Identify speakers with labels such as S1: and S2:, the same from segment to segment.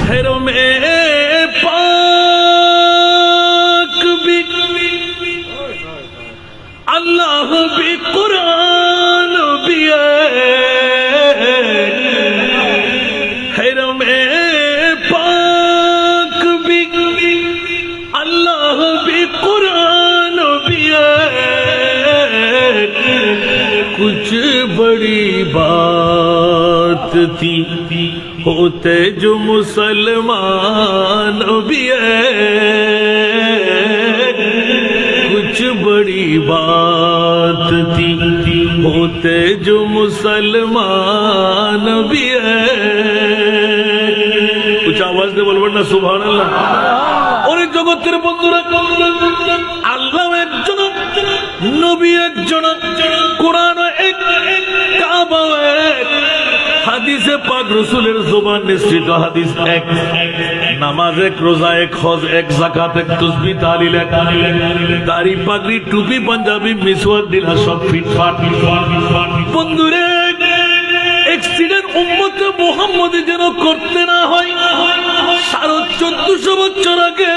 S1: शहरों में पाक भी अल्लाह भी कुरान भी शहरों में पाक भी अल्लाह भी कुरान भी कुछ बड़ी बात थी होते जो मुसलमान भी कुछ बड़ी बात थी होते जो मुसलमान भी कुछ आवाज दे बोलबेन ना सुभान अल्लाह। और जगतेर बंधुरा आल्लाह एकজন नबी एकজন कुरान एक काबा एक হাদিসে পাক রাসূলের জবান নিশ্চিত হাদিস এক নামাজ এক রোজা এক হজ এক যাকাত এক তাসবিহ তাহলিল এক দাড়ি পাগড়ি টুপি পাঞ্জাবি মিসওয়াক দিলা সব ফিটফাট বন্ধুরে অ্যাক্সিডেন্ট উম্মতে মুহাম্মদী যেন করতে না হয় 1450 বছর আগে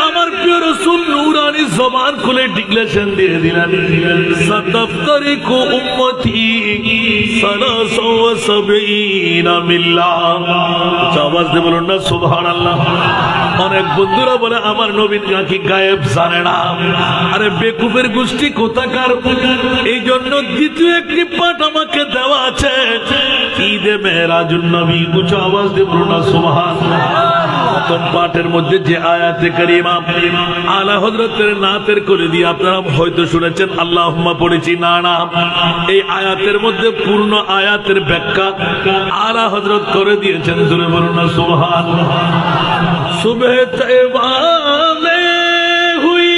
S1: আমার প্রিয় রাসূল নূরানি জবান খুলে ডিক্লেরেশন দিয়ে দিলেন সাতাফতারিকু উম্মতি 73 মিল্লাহ। আওয়াজ দিয়ে বলুন না সুবহানাল্লাহ। অনেক বন্ধুরা বলে আমার নবীর নাকি গায়েব জানে না। আরে বেকুফের গোষ্ঠী কোথাকার। এই জন্য দ্বিতীয় একটি পাঠ আমাকে দেওয়া আছে ঈদে মেরাজুন নবী। উচ্চ আওয়াজ দিয়ে বলুন না সুবহানাল্লাহ। প্রথম পাঠের মধ্যে যে আয়াতে কারিমা আলা হযরতের নাতের করে দিয়ে আপনারা হয়তো শুনেছেন আল্লাহুম্মা পড়েছি না না, এই আয়াতের মধ্যে পূর্ণ আয়াতের ব্যাখ্যা আলা হযরত করে দিয়েছেন। জোরে বলুন না সুবহানাল্লাহ। सुबह तैबा में हुई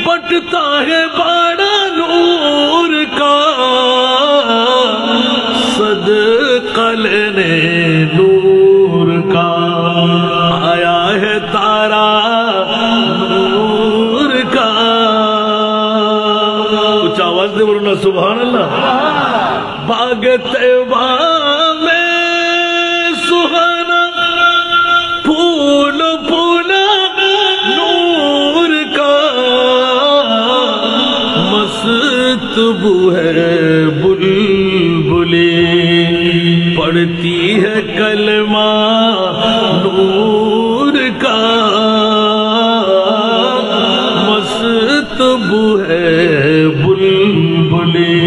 S1: बटता है बड़ा नूर का सदका लेने नूर का आया है तारा नूर का। कुछ आवाज दे बोलो ना सुभान अल्लाह। बाग तैबा में सुहाना फूल फूला नूर का मस्त बू है बुलबुली पढ़ती है कलमा नूर का मस्त बू है बुलबुली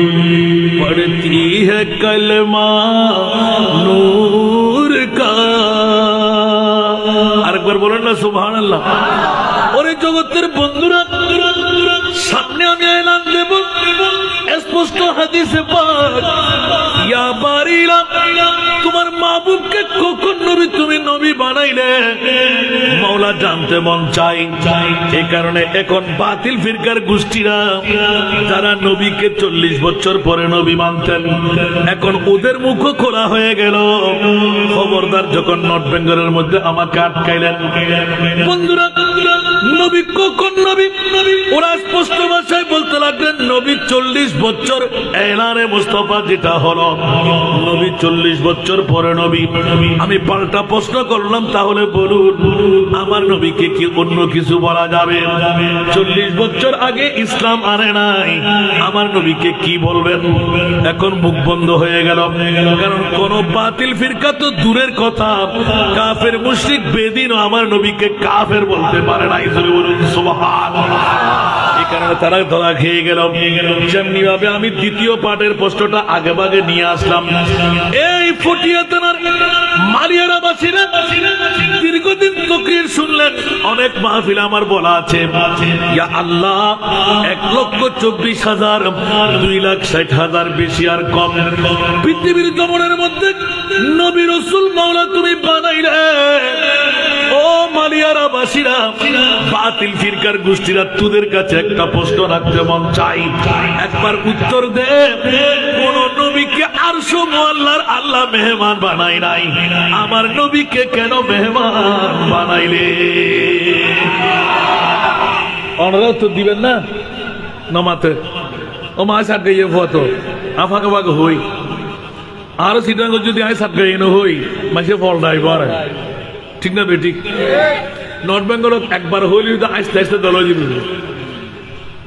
S1: पढ़ती है कलमा नूर का। আরেকবার বলেন না সুবহানাল্লাহ। ওরে জগতের বন্ধুরা সামনে আমি এলান দেব স্পষ্ট হাদিসে পাক ইয়া বারিলা তোমার মাহবুবকে কখন নবী তুমি নবী বানাইলে মাওলা জানতে মন চাই। এই কারণে এখন বাতিল ফিরকার গোষ্ঠীরা যারা নবীকে 40 বছর পরে নবী মানতেন এখন ওদের মুখ খোলা হয়ে গেল। খবরদার যখন নর্থ বেঙ্গলের মধ্যে আমাকে আটকাইলেন বন্ধুরা নবী কখন নবী ওরা স্পষ্ট ভাষায় বলতে লাগলেন নবী 40 বছর এলানে মুস্তাফা যেটা হলো নবী 40 বছর পরে নবী। আমি পাল্টা প্রশ্ন করলাম তাহলে বলুন আমার নবীকে কি অন্য কিছু বলা যাবে? 40 বছর আগে ইসলাম আনে নাই, আমার নবীকে কি বলবেন? এখন মুখ বন্ধ হয়ে গেল। কারণ কোন বাতিল ফিরকা তো দূরের কথা কাফের মুশরিক বেদিনও আমার নবীকে কাফের বলতে পারে না। বলুন সুবহানাল্লাহ। এই কারণে তারা ধরা খেয়ে গেল। যেমনি ভাবে আমি দ্বিতীয় পাঠের প্রশ্নটা আগে ভাগে নিয়ে আসলাম। এই ফটিয়া থানার মালিয়ারা বাসীরা দীর্ঘদিন তকরীর শুনলেন, অনেক মাহফিল আমার বলা আছে ইয়া আল্লাহ 1,24,000 2,60,000 বেশি আর কম পৃথিবীর জমিনের মধ্যে নবী রাসূল মাওলা তুমি বানাইলে। ও মালিয়ারা বাসীরা বাতিল ফিরকার গোষ্ঠীরা তোদের কাছে একটা প্রশ্ন রাখতে মন চাই, একবার উত্তর দে। কোন নবীকে আরশ মুআল্লার আল্লাহ মেহমান বানাই নাই, আমার নবীকে কেন মেহমান বানাইলে? অনুরোধ তো দিবেন না নমাতে ও মা সাথে ইয়ে ফটো আফাকে বাগ হই আর সিটাঙ্গ যদি আয় সাতগাই এনে হই মাসে ফল ড্রাইভার ঠিক না বেঠিক নর্থ বেঙ্গল একবার হইলে আস্তে আস্তে দল যাবে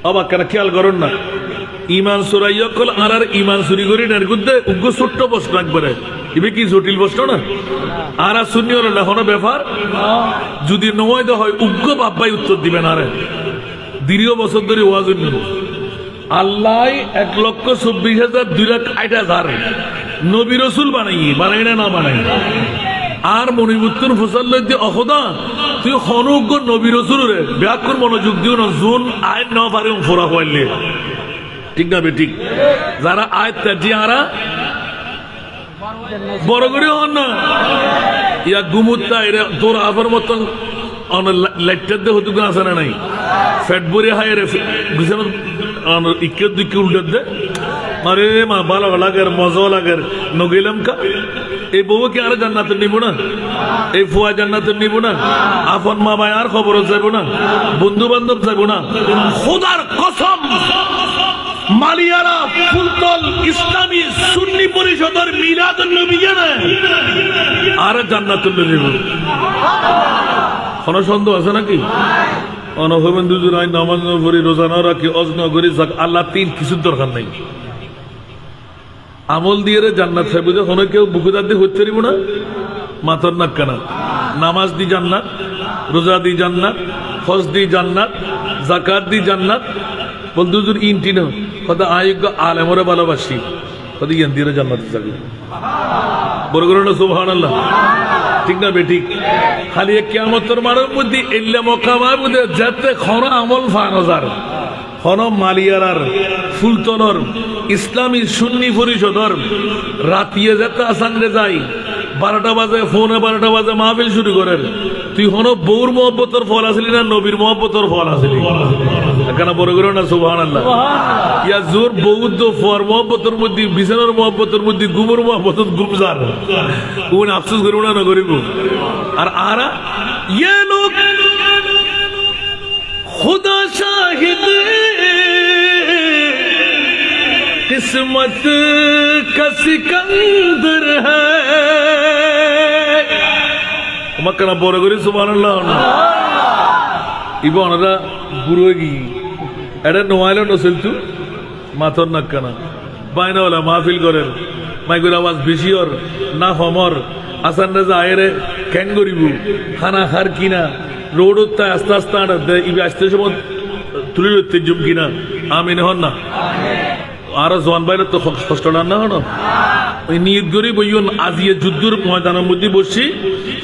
S1: অবাক কেন খেয়াল করুন না ইমান চোরাইয়া কল আর ইমান চুরি করি না গুদ্ধে উগ্র ছোট্ট প্রশ্ন একবারে এবার কি জটিল প্রশ্ন না আর শুনি হলো এখনো ব্যাপার যদি নয় হয় উগ্র বাপ্পাই উত্তর দিবেন আরে দীর্ঘ বছর ধরে ওয়াজ আল্লাহ 1,24,2,08,000 নবী রসুল বানাই না বানাই আর মনিবুত্তর ফসল অহদা তুই হনুজ্ঞ নবী রসুল রে ব্যাকুর মনোযোগ দিও না জোন আইন না পারে ফোরা হইলে ঠিক না বেঠিক যারা আয় তাজি আরা বড় করে হন না ইয়া গুমুত্তা এরা তোর আবার মতন লাইটার দে হতুক আছে না নাই ফ্যাট বরে হায় রে বুঝছেন ইকে দুইকে উল্টার দে আরে মা ভালো লাগার মজা লাগার নগেলাম কা এই বউ কি আর জান্নাতে নিব না এই ফুয়া জান্নাতে নিব না আপন মা ভাই আর খবর যাব না বন্ধু বান্ধব যাব না খোদার কসম মালিয়ারা ফুলতল ইসলামী সুন্নি পরিষদের মিলাদুন নবী জানে আর জান্নাতুল নিব কোন সন্দেহ আছে নাকি অনহবেন দুজন আই নামাজ না পড়ি রোজা না রাখি অজ না করি যাক আল্লাহ তিন কিছু দরকার নাই আমল দিয়ে জান্নাত চাইব যে কোনো কেউ বুকুদার দিয়ে হতে পারিব না মাথার নাক কানা নামাজ দি জান্নাত রোজা দি জান্নাত হজ দি জান্নাত জাকাত দি জান্নাত বল দুজন ইনটি না কথা আয়োগ্য আলেমরে ভালোবাসি কথা ইয়ান দিয়ে জান্নাতে যাবে বড় করে না সুবহানাল্লাহ ঠিক না বেঠিক খালি কিয়ামতের মারের মধ্যে এল্লা মকামার মধ্যে যাতে খন আমল ফানজার খন মালিয়ারার ফুলতনর ইসলামী সুন্নি পরিষদর রাতিয়ে যেতে আসানরে যাই 12টা বাজে ফোনে 12টা বাজে মাহফিল শুরু করেন তুই হন বউর মহব্বতের ফল আসলি না নবীর মহব্বতের ফল আসলি এখানে বড় করে না সুবহানাল্লাহ ইয়া জোর বৌদ্ধ ফর মহব্বতের মধ্যে বিছানার মহব্বতের মধ্যে গুমর মহব্বত গুমজার কোন আফসোস করিব না করিব আর আরা ये लोग खुदा शाहिद किस्मत का सिकंदर है মক্কা বড় করে সুবহানাল্লাহ ইবো ওনারা বুড়ো গি এটা নোয়াইলো নসেল তু মাথর নাক্কানা বাইনা ওলা মাহফিল করেন মাইগুর আওয়াজ বেশি ওর না হমর আসান রাজা আয়েরে ক্যাং করিব খানা খার কিনা রোড উত্তায় আস্তে আস্তে আনার ইবি আসতে সময় তুলি লইতে জুম কিনা আমিন হন না আর জোয়ান বাইরে তো কষ্ট না হন ওই নিয়ত করি বইন আজিয়ে যুদ্ধর ময়দানের মধ্যে বসছি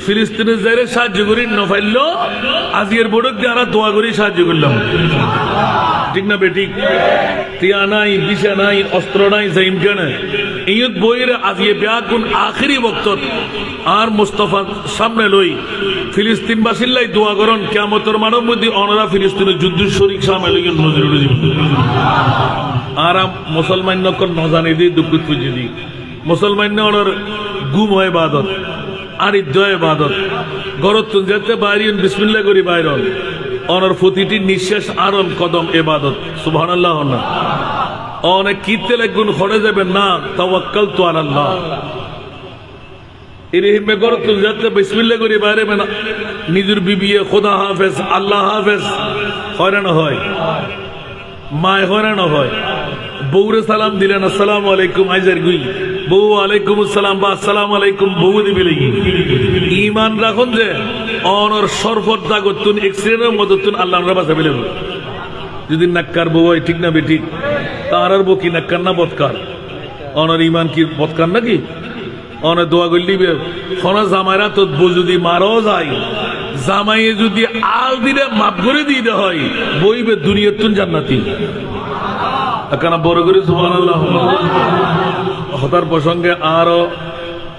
S1: ফিলিস্তিনের যাইরে সাহায্য করি নফাইল আজিয়ের বড়ক দিয়ে আমরা দোয়া করি সাহায্য করলাম ঠিক না বেঠিক টিয়া নাই বিছা নাই অস্ত্র নাই জাইম কেন ইয়ত বইয়ের আজিয়ে ব্যাগুন আখিরি বক্তর আর মুস্তাফার সামনে লই ফিলিস্তিন বাসিল্লাই দোয়া করন কিয়ামতের মানব মধ্যে অনরা ফিলিস্তিনের যুদ্ধ শরীক সামনে লই নজরুল আর মুসলমান নকল নজানি দি দুঃখ পুজি দি মুসলমান ওনার গুম হয় ইবাদত আর ইদ্দয় ইবাদত গরত তুন যেতে বাইরিন বিসমিল্লাহ করি বাইরন ওনার প্রতিটি নিঃশ্বাস আরন কদম ইবাদত সুবহানাল্লাহ না অনেক কিতে লাগুন খড়ে যাবেন না তাওয়াক্কালতু আলাল্লাহ এরহিমে গরত তুন যেতে বিসমিল্লাহ করি বাইরে মানে নিজের বিবিয়ে খোদা হাফেজ আল্লাহ হাফেজ হয়রান হয় মায় হয়রান হয় বউরে সালাম দিলেন আসসালামু আলাইকুম আইজার গুই বউ আলাইকুম আসসালাম বা আসসালামু আলাইকুম বউ দিবে লাগি ঈমান রাখুন যে অনর সরফত দাগতুন এক্সিডেন্টের মদতুন আল্লাহ আমরা বাঁচাবে লাগবে যদি নাক্কার বউ হয় ঠিক না বেঠিক তার আর বকি নাক্কার না বদকার অনর ঈমান কি বদকার নাকি অনে দোয়া করলিবে খনা জামাইরা তো বউ যদি মারাও যায় জামাইয়ে যদি আল দিলে মাফ করে দিতে হয় বইবে দুনিয়ার তুন জান্নাতি এখানে বড় করে সুবহানাল্লাহ হতার প্রসঙ্গে আরো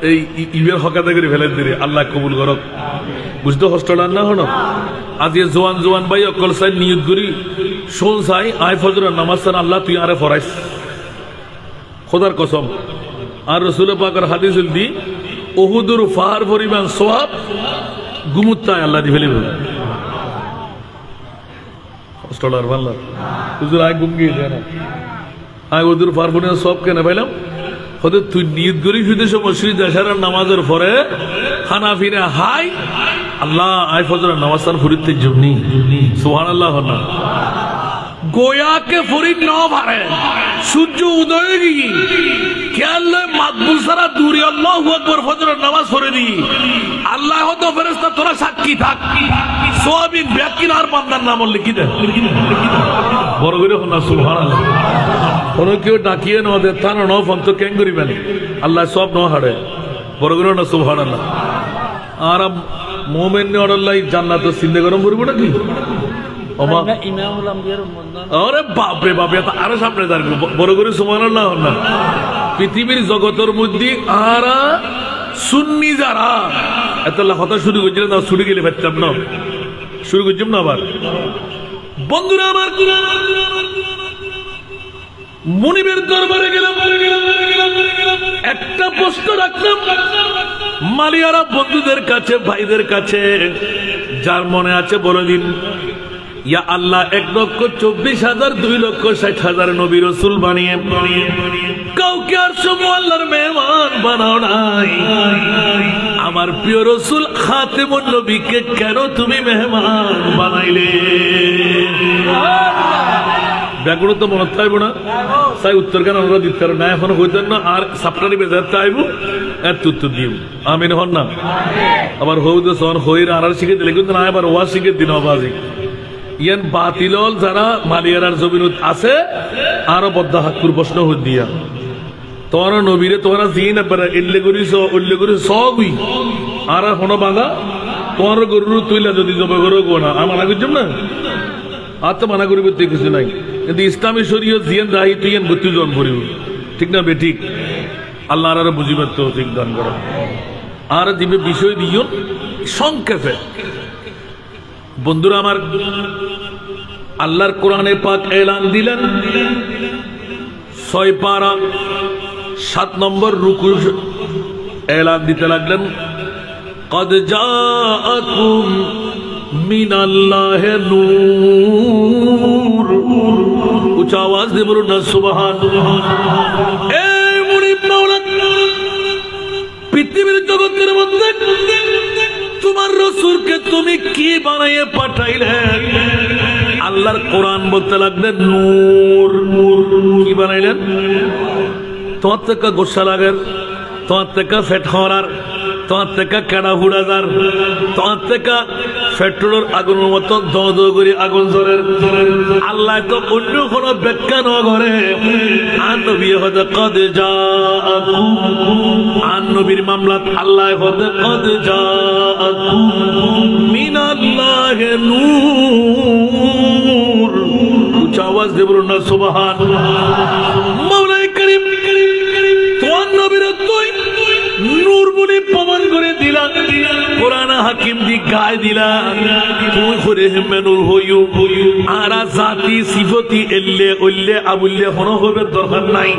S1: এই ইবের হকাতে করে ফেলে দিলে আল্লাহ কবুল করক বুঝতে হস্টলার না হন আজ জোয়ান জোয়ান ভাই অকল সাই নিয়ত করি শোন সাই আয় ফজরের নামাজ সান আল্লাহ তুই আরে ফরাইস খোদার কসম আর রাসূল পাকের হাদিস দি উহুদুর ফার পরিমাণ সওয়াব গুমুত্তায় আল্লাহ দি ফেলে হস্টলার ভাল্লা হুজুর আয় গুম গিয়ে না আয় উহুদুর ফার পরিমাণ সওয়াব কেন পাইলাম হয়তো তুই নিয়ত করি শুধু মসজিদ আসার নামাজের পরে হানাফিরা হাই আল্লাহ আয় ফজরের নামাজ তার ফরিদতে জমনি সুবহানাল্লাহ না গোয়াকে ফরিদ ন ভারে সূর্য উদয় গিয়ে খেয়াল মাকবুল সারা দূরে আল্লাহু আকবার ফজরের নামাজ পড়ে দি আল্লাহ হতো ফেরেশতা তোরা সাক্ষী থাক সোয়াবিন ব্যাকিন আর বান্দার নাম লিখি দে বড় করে হনা সুবহানাল্লাহ কোন কেউ ডাকিয়ে ন দে তা ন ফন্ত কেন করিবেন আল্লাহ সব ন হাড়ে বড় করে না সুবহানাল্লাহ আর মুমিন নে আল্লাহ জান্নাত সিন্ধে গরম করব নাকি আরে বাপরে বাপরে আরো সামনে দাঁড়িয়ে বড় করে সুবহানাল্লাহ না পৃথিবীর জগতের মধ্যে আরা সুন্নি যারা এত কথা শুরু করছিলেন না শুরু গেলে ভাবতাম না শুরু করছিলাম না আবার বন্ধুরা আমার মুনিবের দরবারে গেলাম একটা প্রশ্ন রাখলাম মালিয়ারা বন্ধুদের কাছে ভাইদের কাছে যার মনে আছে বলে দিন ইয়া আল্লাহ 1,24,000 2,60,000 নবী রাসূল বানিয়ে কাউকে আর সমু আল্লাহর মেহমান বানাও নাই আমার প্রিয় রাসূল খাতেমুন নবীকে কেন তুমি মেহমান বানাইলে ব্যাগুলো তো মনে থাকবো না তাই উত্তর কেন আমরা দিতে পারো না এখন হইতেন না আর সাপটারি বেজার চাইবো এত উত্তর দিব আমিন হন না আবার হইতে সন হইর আর শিখে দিলে কিন্তু না এবার ওয়া শিখে দিন আবাজি ইয়ান বাতিলল যারা মালিয়ারার জমিনত আছে আরো বদ্ধ হাকুর প্রশ্ন হই দিয়া তোরা নবীরে তোরা জিন পারে ইল্লে করিস উল্লে করিস সবই আর হনো বাঁধা তোমার গরু তুইলা যদি জবে গরু গোনা আমার আগে জম না আর তো মানা করিব তুই কিছু নাই কিন্তু ইসলামী শরীয়ত জিয়ান দাহি তুই ইয়ান গতি জন করিব ঠিক না বে ঠিক আল্লাহ আর বুঝিবার তো ঠিক দান করো আর দিবে বিষয় দিও সংক্ষেপে বন্ধুরা আমার আল্লাহর কোরআনে পাক এলান দিলেন 6 পারা 7 নম্বর রুকু এলান দিতে লাগলেন قد جاءكم من الله নূর উচ্চ আওয়াজ দিয়ে বলুন না সুবহানাল্লাহ এই মুনিব মাওলা পৃথিবীর জগতের মধ্যে তোমার রাসূলকে তুমি কি বানাইয়ে পাঠাইলে আল্লাহর কোরআন বলতে লাগলেন নূর কি বানাইলেন তোমার থেকে গোসা লাগার তোমার থেকে ফেট খাওয়ার তোমার থেকে কেডা হুড়াদার তোমার থেকে পেট্রোলের আগুনের মতো দ করে আগুন জ্বরের আল্লাহ তো অন্য কোনো ব্যাখ্যা ন করে আর নবী হতে কদ জাআকুম আর নবীর মামলাত আল্লাহ হতে কদ জাআকুম মিনাল্লাহি নূর উচ্চ আওয়াজ দিয়ে বলুন না সুবহানাল্লাহ মাওলাই করিম তোমার নবীর তুই নূর বলে প্রমাণ করে দিলাম কোরআন হাকিম দি গায় দিলাম তুই করে নূর হইও আর জাতি সিফতি এল্লে ওল্লে আবুল্লে হন হবে দরকার নাই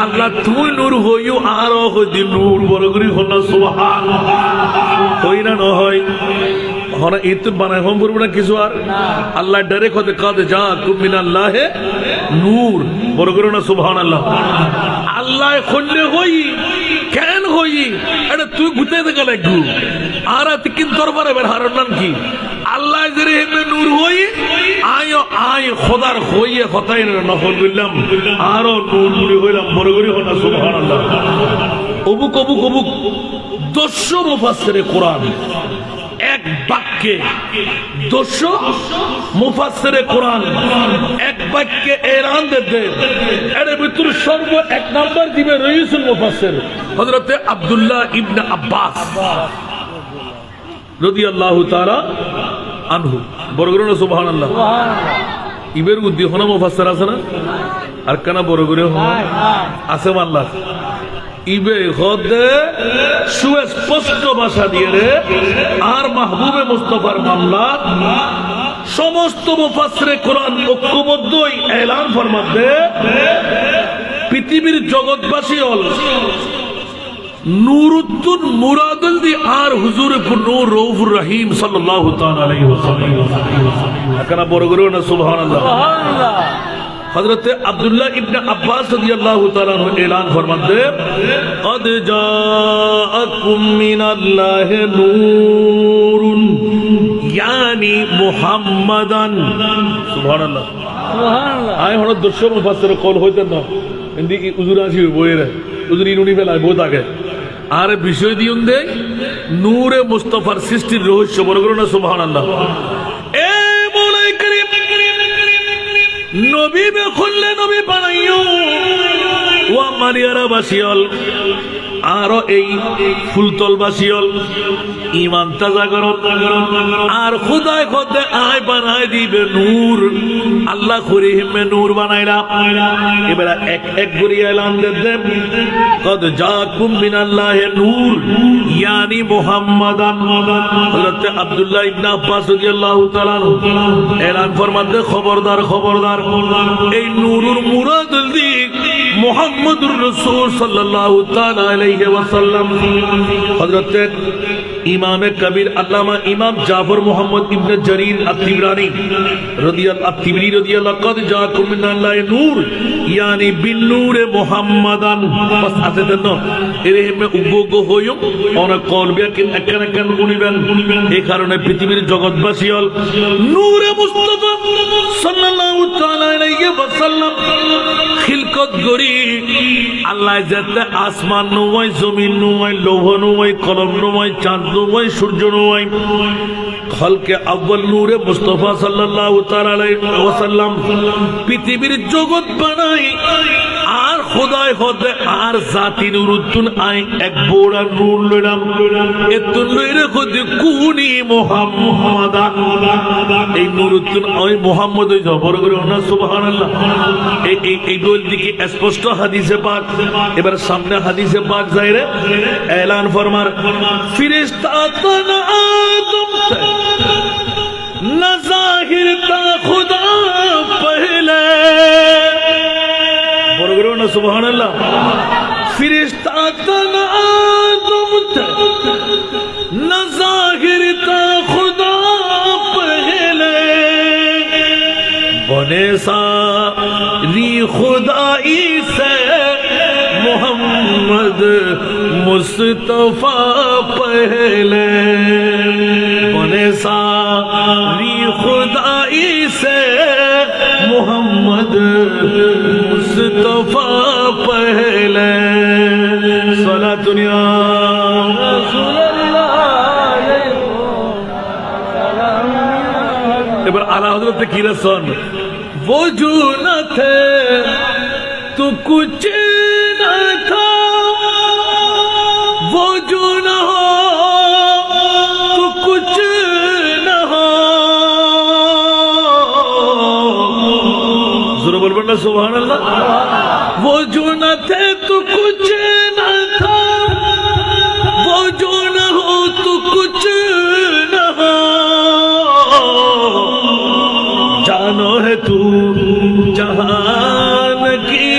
S1: আল্লাহ তুই নূর হইও আর হদি নূর বড় করে হল সুবহানাল্লাহ হই না ন হয় হন ইত বানায় হম বলবো না কিছু আর আল্লাহ ডাইরেক্ট হতে কাদ জাআকুম মিনাল্লাহি নূর বড় করে না সুবহানাল্লাহ আল্লাহ খুললে হই কেন হই এটা তুই গুতে দেখা লাগু আর তিন দরবারে বের হারন নাম কি আল্লাহ জেরে হেমে নূর হই আয় আয় খোদার হইয়ে কথাই নফল করলাম আর নূর মুড়ি হইলাম বড় করে হনা সুবহানাল্লাহ অবুক অবুক অবুক 200 মুফাসসিরে কোরআন এক বাক্যে 200 মুফাসসিরে কোরআন এক বাক্যে এলান দেন এর ভিতর সর্ব এক নাম্বার দিবে রাইসুল মুফাসসির হযরত আব্দুল্লাহ ইবনে আব্বাস রাদিয়াল্লাহু তাআলা আনহু বড় করে সুবহানাল্লাহ ইবের উদ্দি হনা মুফাসসির আছে না আর কানা বড় করে আছে আল্লাহ ইবে হদে সুস্পষ্ট ভাষা দিয়ে রে আর মাহবুবে মুস্তাফার মামলা সমস্ত মুফাসসিরে কোরআন ঐক্যবদ্ধই এলান ফরমাতে পৃথিবীর জগৎবাসী হল নুরুদ্দিন মুরাদুদ্দি আর হুজুর নূর রউফুর রহিম সাল্লাল্লাহু তাআলা আলাইহি ওয়াসাল্লাম আকরা বড় করে না সুবহানাল্লাহ हजरत अब्दुल्ला इब्न अब्बास रज़ियल्लाहु ताला अन्हु ऐलान फरमाते क़द जाअकुम मिनल्लाहि नूरुन यानी मुहम्मदन सुभानअल्लाह सुभानअल्लाह आए हनो दर्शक मुफस्सिर कौल होते ना इंदी की उजुरासी बोएरे उजुरी नुनी फेला बहुत आगे আর বিষয় দিউন দে নূরে মুস্তাফার সৃষ্টির রহস্য বড় করো না সুবহানাল্লাহ এ মৌলাই করিম নবী বে খুললে নবী বানাইও ওয়া মারিয়ারা বাসিয়ল আর এই ফুলতল বাসিয়ল ঈমান তাজা করো আর খোদায় খোদে আয় বানাই দিবে নূর আল্লাহ করিমে নূর বানাইলা এবার এক এক করে এলান দেন কদ জাকুম মিনাল্লাহি নূর ইয়ানি মুহাম্মাদান হযরত আব্দুল্লাহ ইবনে আব্বাস রাদিয়াল্লাহু তাআলা এলান ফরমাতে খবরদার খবরদার এই নূরুর মুরাদ দিক মুহাম্মদুর রাসূল সাল্লাল্লাহু তাআলা আলাইহি ওয়াসাল্লাম হযরত इमाम कबीर अल्लामा इमाम जाफर मोहम्मद इब्न जरीर अत्तिबरानी रदियल्लाहु क़द जाकुम मिनल्लाहि नूर यानी बिन नूर मुहम्मदन बस আছে দেন এর মে উগ্গ হইও অনেক কলবে কি একখান একখান গুনিবেন এই কারণে পৃথিবীর জগৎবাসী হল নূরে মুস্তাফা সাল্লাল্লাহু তাআলা আলাইহি ওয়াসাল্লাম খিলকত গরি আল্লাহ যাতে আসমান নয় জমিন নয় লৌহ নয় কলম নয় চাঁদ নয় সূর্য নয় খলকে আউয়াল নূরে মুস্তাফা সাল্লাল্লাহু তাআলা আলাইহি ওয়াসাল্লাম পৃথিবীর জগৎ বানাই আর খোদায় খোদে আর জাতি নুরুদ্দুন আই এক বড় নূর লইলাম এতুন লইরে খোদে কুনি মুহাম্মাদা এই নুরুদ্দুন ওই মুহাম্মদ ওই জবর করে না সুবহানাল্লাহ এই গোল দিকে স্পষ্ট হাদিসে পাক এবার সামনে হাদিসে পাক যায়রে এলান ফরমার ফেরেশতা তানা আদম না জাহির তা খুদা পহলে বড় করে না সুবহানাল্লাহ ফেরেশতা তানা আদম না জাহির তা খুদা পহলে बने सारी खुदाई से मोहम्मद मुस्तफा पहले बने सारी खुदाई से मोहम्मद मुस्तफा पहले सला दुनिया এবার আলা হযরত কি রসন वो जो न थे तो कुछ न था वो जो न हो तो कुछ न हो जरूर बोल ना सुभान अल्लाह वो जो न थे तो कुछ न था वो जो न हो तो कुछ न हो जानो है तू जहान की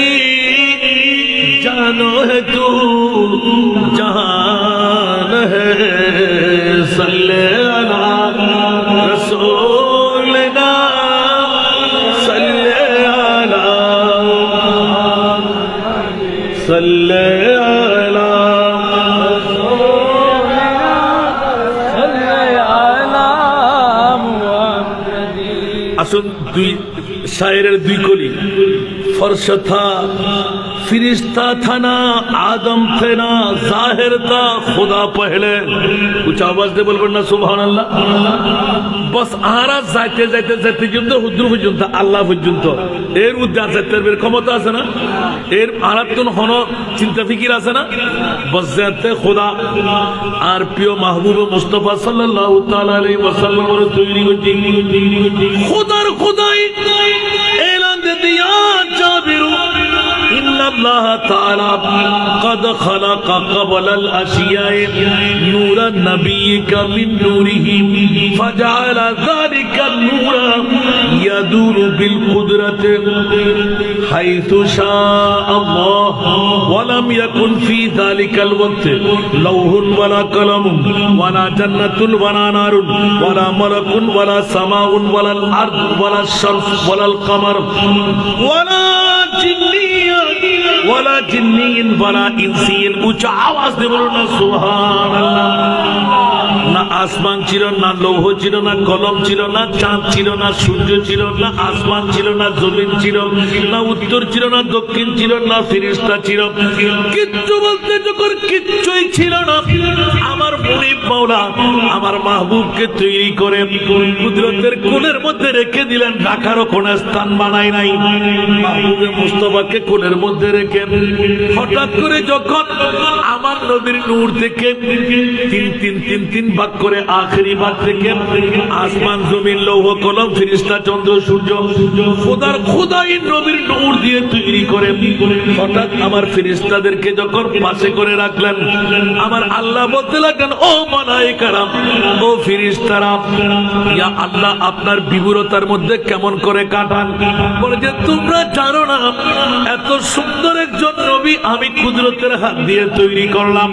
S1: जानो है तू जहान है सल्ले अला रसूलना सल्ले अला सल्ले अला আসুন দুই শায়েরের দুই কলি फर्श था फिरिश्ता था ना आदम थे ना जाहिर था खुदा पहले कुछ आवाज दे बोल ना सुभान अल्लाह बस आरा जाते जाते जाते जुंतो हुद्र जुंता अल्लाह जुंतो एर उद्दार जाते बेर क्षमता আছে না এর আরাতুন হনো চিন্তা ফিকির আছে না বস যাতে খুদা আর প্রিয় মাহবুব মুস্তাফা সাল্লাল্লাহু তাআলা আলাইহি ওয়াসাল্লাম এর তৈরি করতে খুদার খুদাই এলান দে দিয়া জাবির إن الله تعالى قد خلق قبل الأشياء نور النبي من نوره فجعل ذلك النور ইয়াদুরু বিল কুদরাতি হাইতু শাআ আল্লাহ ওয়া লাম ইয়াকুন ফি যালিকাল ওয়াক্ত লাউহুন ওয়ালা কালামুন ওয়ালা জান্নাতুন ওয়ালা নারুন ওয়ালা মালাকুন ওয়ালা সামাউন ওয়ালাল আরদ ওয়ালা শামস ওয়ালাল কামার ওয়ালা ওয়ালা জিন্নিন ওয়ালা ইনসিন। উচ্চ আওয়াজ দিয়ে বলুন না সুবহানাল্লাহ। না আসমান ছিল, না লৌহ ছিল, না কলম ছিল, না চাঁদ ছিল, না সূর্য ছিল, না আসমান ছিল, না জমিন ছিল, না উত্তর ছিল, না দক্ষিণ ছিল, না ফেরেশতা ছিল, কিচ্ছু বলতে যখন কিচ্ছুই ছিল না, আমার মুনিব মাওলা আমার মাহবুবকে তৈরি করে কুদরতের কোণের মধ্যে রেখে দিলেন। রাখারও কোন স্থান বানাই নাই, মাহবুবে মুস্তাফাকে কোণের মধ্যে রেখে হঠাৎ করে যখন আমার নবীর নূর থেকে তিন ভাগ করে আখেরি ভাগ থেকে আসমান জমিন লৌহ কলম ফেরেশতা চন্দ্র সূর্য খোদাই নবীর নূর দিয়ে তৈরি করে হঠাৎ আমার ফেরেশতাদেরকে যখন পাশে করে রাখলেন, আমার আল্লাহ বলতে লাগলেন, ও মালায়েকারা, ও ফেরেশতারা, ইয়া আল্লাহ আপনার বিবরতার মধ্যে কেমন করে কাটান। বলে যে তোমরা জানো না এত সুন্দর একজন নবী আমি কুদরতের হাত দিয়ে তৈরি করলাম,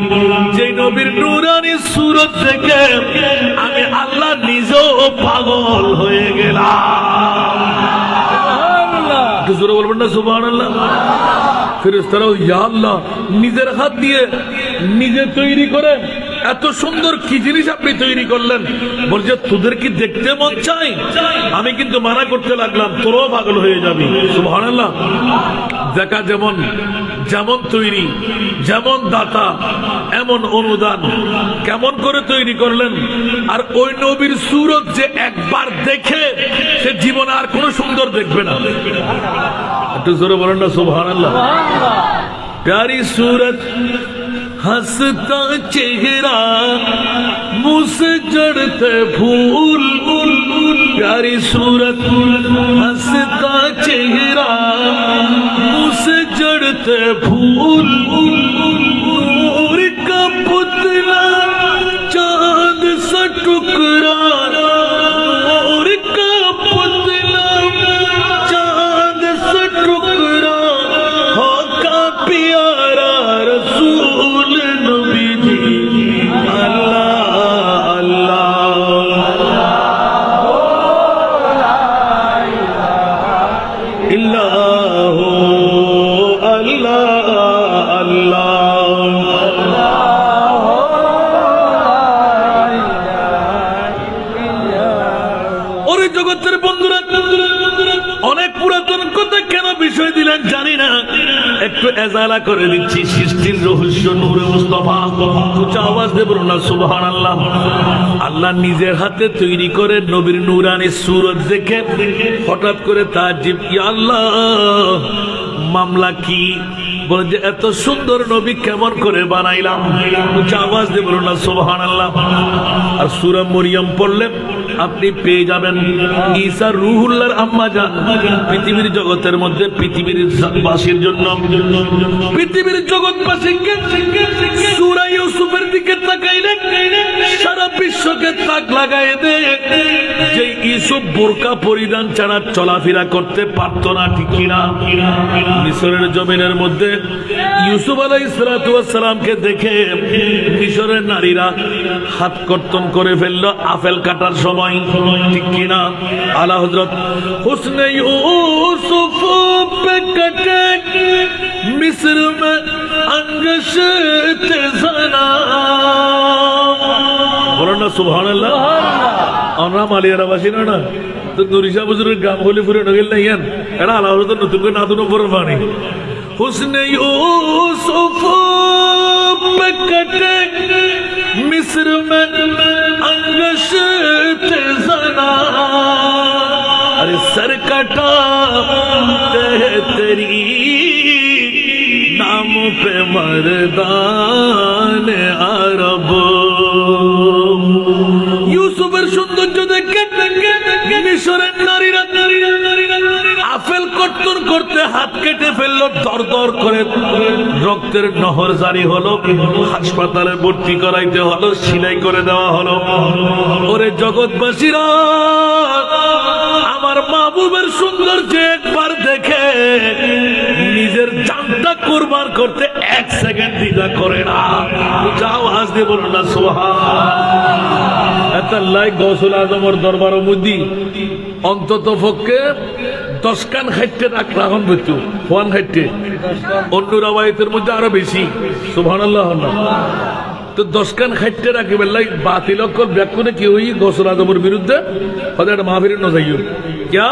S1: যে নবীর নূরানি সূরত দেখে আমি আল্লাহ নিজেও পাগল হয়ে গেলাম। জোরে বলবেন না সুবহানাল্লাহ। ফেরেশতারাও ইয়া আল্লাহ নিজের হাত দিয়ে নিজে তৈরি করে এত সুন্দর কি জিনিস আপনি তৈরি করলেন। বলছে তোদের কি দেখতে মন চাই? আমি কিন্তু মানা করতে লাগলাম, তোরও পাগল হয়ে যাবি। সুবহানাল্লাহ। দেখা যেমন যেমন তৈরি, যেমন দাতা এমন অনুদান, কেমন করে তৈরি করলেন। আর ওই নবীর সূরত যে একবার দেখে সে জীবনে আর কোন সুন্দর দেখবে না। একটু জোরে বলেন না সুবহানাল্লাহ। প্যারি सूरत हंसता चेहरा मुंह से जड़ते फूल, प्यारी सूरत हंसता चेहरा मुंह से जड़ते फूल, नूर का पुतला चांद सा टुकड़ा, नूर का पुतला चांद सा टुकड़ा होगा प्यारा रसूल नबी जी। अल्लाह अल्लाह इल्लाहु अल्लाह अल्लाह। ওরে জগতের বন্ধুরা, অনেক পুরাতন কথা কেন বিষয় দিলেন জানি না, একটু এজালা করে দিচ্ছি। সৃষ্টির রহস্য নূরে মুস্তাফা। উচ্চ আওয়াজ দেব না সুবহানাল্লাহ। আল্লাহ নিজের হাতে তৈরি করে নবীর নূরানি সূরত দেখে হঠাৎ করে তাজ্জুব, ইয়া আল্লাহ মামলা কি? বলে যে এত সুন্দর নবী কেমন করে বানাইলাম। উচ্চ আওয়াজ দেব না সুবহানাল্লাহ। আর সূরা মরিয়ম পড়লে আপনি পেয়ে যাবেন ঈসা রূহুল্লাহর আম্মা জান পৃথিবীর জগতের মধ্যে পৃথিবীর বাসীর জন্য, পৃথিবীর জগৎবাসীকে সূরা ইউসুফের দিকে তাকাইলে সারা বিশ্বকে তাক লাগায় দে। যে ইউসুফ বোরকা পরিধান ছাড়া চলাফেরা করতে পারত না, ঠিক কিনা? মিশরের জমিনের মধ্যে ইউসুফ আলাইহিস সালাতু ওয়াস সালামকে দেখে মিশরের নারীরা হাত কর্তন করে ফেলল আপেল কাটার সময়, ঠিক কিনা? আলা হযরত হুসনে ইউসুফ पे कटे मिस्र में अंगश तेजना। बोलो ना सुबहानाल्लाह। আমরা মালিয়ারা বাসী না, তো নুরিশা বুজুর্গের গ্রাম হলে ফুরে নগেল নাই এটা আল্লাহ নতুন করে নাতুন উপর পানি। হুসনে ইউসুফ पे कटे मिस्र में अंगश तेजना। अरे सर कटा तेरी नाम पे मर्दान अरब। ইউসুফের সৌন্দর্য দেখে মিশরের নারীরা আপেল কর্তন করতে হাত কেটে ফেললো, দর দর করে রক্তের নহর জারি হলো, হাসপাতালে ভর্তি করাইতে হলো, সিলাই করে দেওয়া হলো। ওরে জগৎবাসীরা, আমার মাহবুবের মানুষগুলোর যে একবার দেখে নিজের জানটা কুরবান করতে 1 সেকেন্ড দ্বিধা করে না। যাও আজ দিয়ে বলুন না সুবহান। এত লাইক গৌসুল আজমের দরবার মধ্যে অন্তত পক্ষে 10 কান খাইতে রাখলাম বলতো ফোন খাইতে, অন্য রাবায়তের মধ্যে আরো বেশি। সুবহানাল্লাহ। তো 10 কান খাইতে রাখি বেলাই বাতিল ব্যাকুনে কি হই গৌসুল আজমের বিরুদ্ধে হতে একটা মাহফিল ন যাইও ক্যা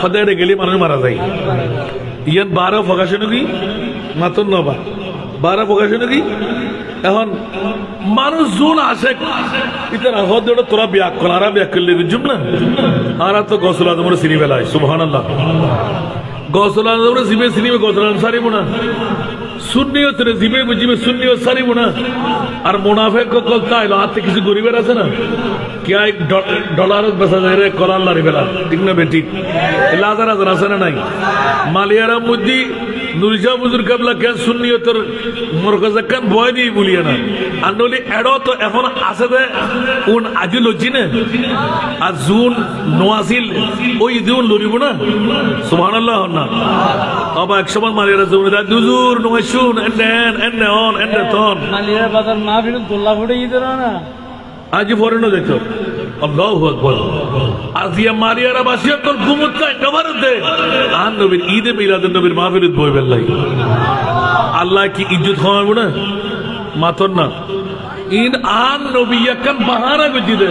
S1: হতে গেলে মানুষ মারা যায়। ইয়ান 12 ফকাশে নাকি মাত্র 9 12 ফকাশে নাকি। এখন মানুষ জোন আসে ইতারা হদ তোরা ব্যাক কর আর ব্যাক করলে বুঝুম না আর তো গৌসুল আজমের সিনি বেলায়। সুবহানাল্লাহ। গৌসুল আজমের জিবে সিনিবে গৌসুল আজম সারিব না, সুন্নিয়ত রে জিবে বুঝিবে সুন্নিয়ত সারিব না। আর মুনাফিক কল তাইলো হাতে কিছু গরিবের আছে না কে $1 বেচা যায় রে কলার লারি বেলা, ঠিক না বেটি? লাজার হাজার আছে না নাই? মালিয়ারা মধ্যে নুরজা বুজুর কাবলা কেন সুন্নিয়তের মরকজে কেন ভয় দিয়ে বলিয়ে না আর নলি এড়ো তো এখন আছে দে উন আজি লজ্জি না আর জুন নোয়াসিল ওই জুন লড়িব না। সুবহানাল্লাহ না আবার এক সময় মালিয়ারা জুন দুজুর নয় শুন এন্ড অন এন্ড তন
S2: মালিয়ারা বাজার না ফিরে দোল্লা ফুটে ই দেন না
S1: আজি ফরেনো দেখো আল্লাহু আকবার। আজিয়া মারিয়ারা বাসিয়া তোর ঘুমত চাই নবরতে আর নবীর ঈদে মিলাদুন নবীর মাহফিলত বই বেলাই আল্লাহ কি ইজ্জত খাওয়াব না মাতর না। ইন আন নবী একখান বাহানা গজি দে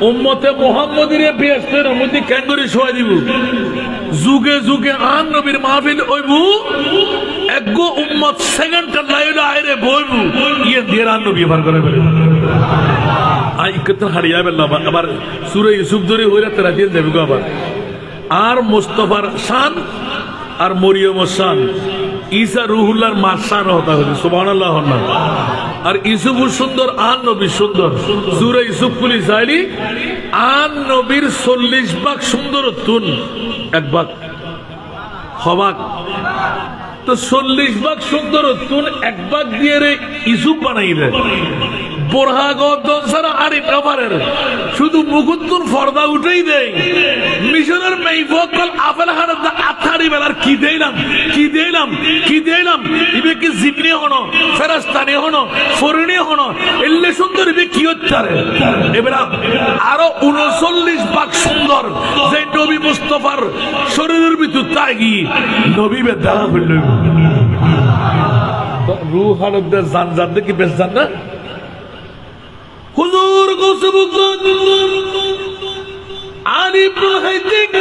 S1: উম্মতে মুহাম্মদির বেহেশতের মধ্যে কেন করে শোয়া দিব যুগে যুগে আন নবীর মাহফিল হইবু একগো উম্মত সেকেন্ড লাইলে আইরে বইবু ইয়ে দিয়ে আন নবী ভার করে বলে আই কত হারিয়া বেল্লা আবার সূরা ইউসুফ ধরে হইরা তেরা দিন দেব গো আবার আর মুস্তাফার শান আর মরিয়মের শান ঈসা রুহুল্লাহর মার শান হতা হইল। সুবহানাল্লাহ। আর ইউসুফ সুন্দর আন নবী সুন্দর সূরা ইউসুফ কুলি সাইলি আন নবীর 40 ভাগ সুন্দর তুন এক ভাগ হবাক তো 40 ভাগ সুন্দর তুন এক ভাগ দিয়ে রে ইউসুফ বানাইলে শুধু মুকুতুন ফর্দা উঠেই দেয় মিশনের মেইফকল আপেল হারাত আথারি বেলার কি দিলাম কি দিলাম কি দিলাম ইবে কি জিবনি হনো ফেরেশতানি হনো ফরিনি হনো এলে সুন্দর ইবে কি হচ্ছারে এবারে আরো 39 ভাগ সুন্দর যে নবী মুস্তাফার শরীরের ভিতর তাগি নবী বে দেখা হইল রূহ হালত জান জান কি বেশ জান না হুজুর গোসবুদ্দিন আলী ইবনে হাইতিক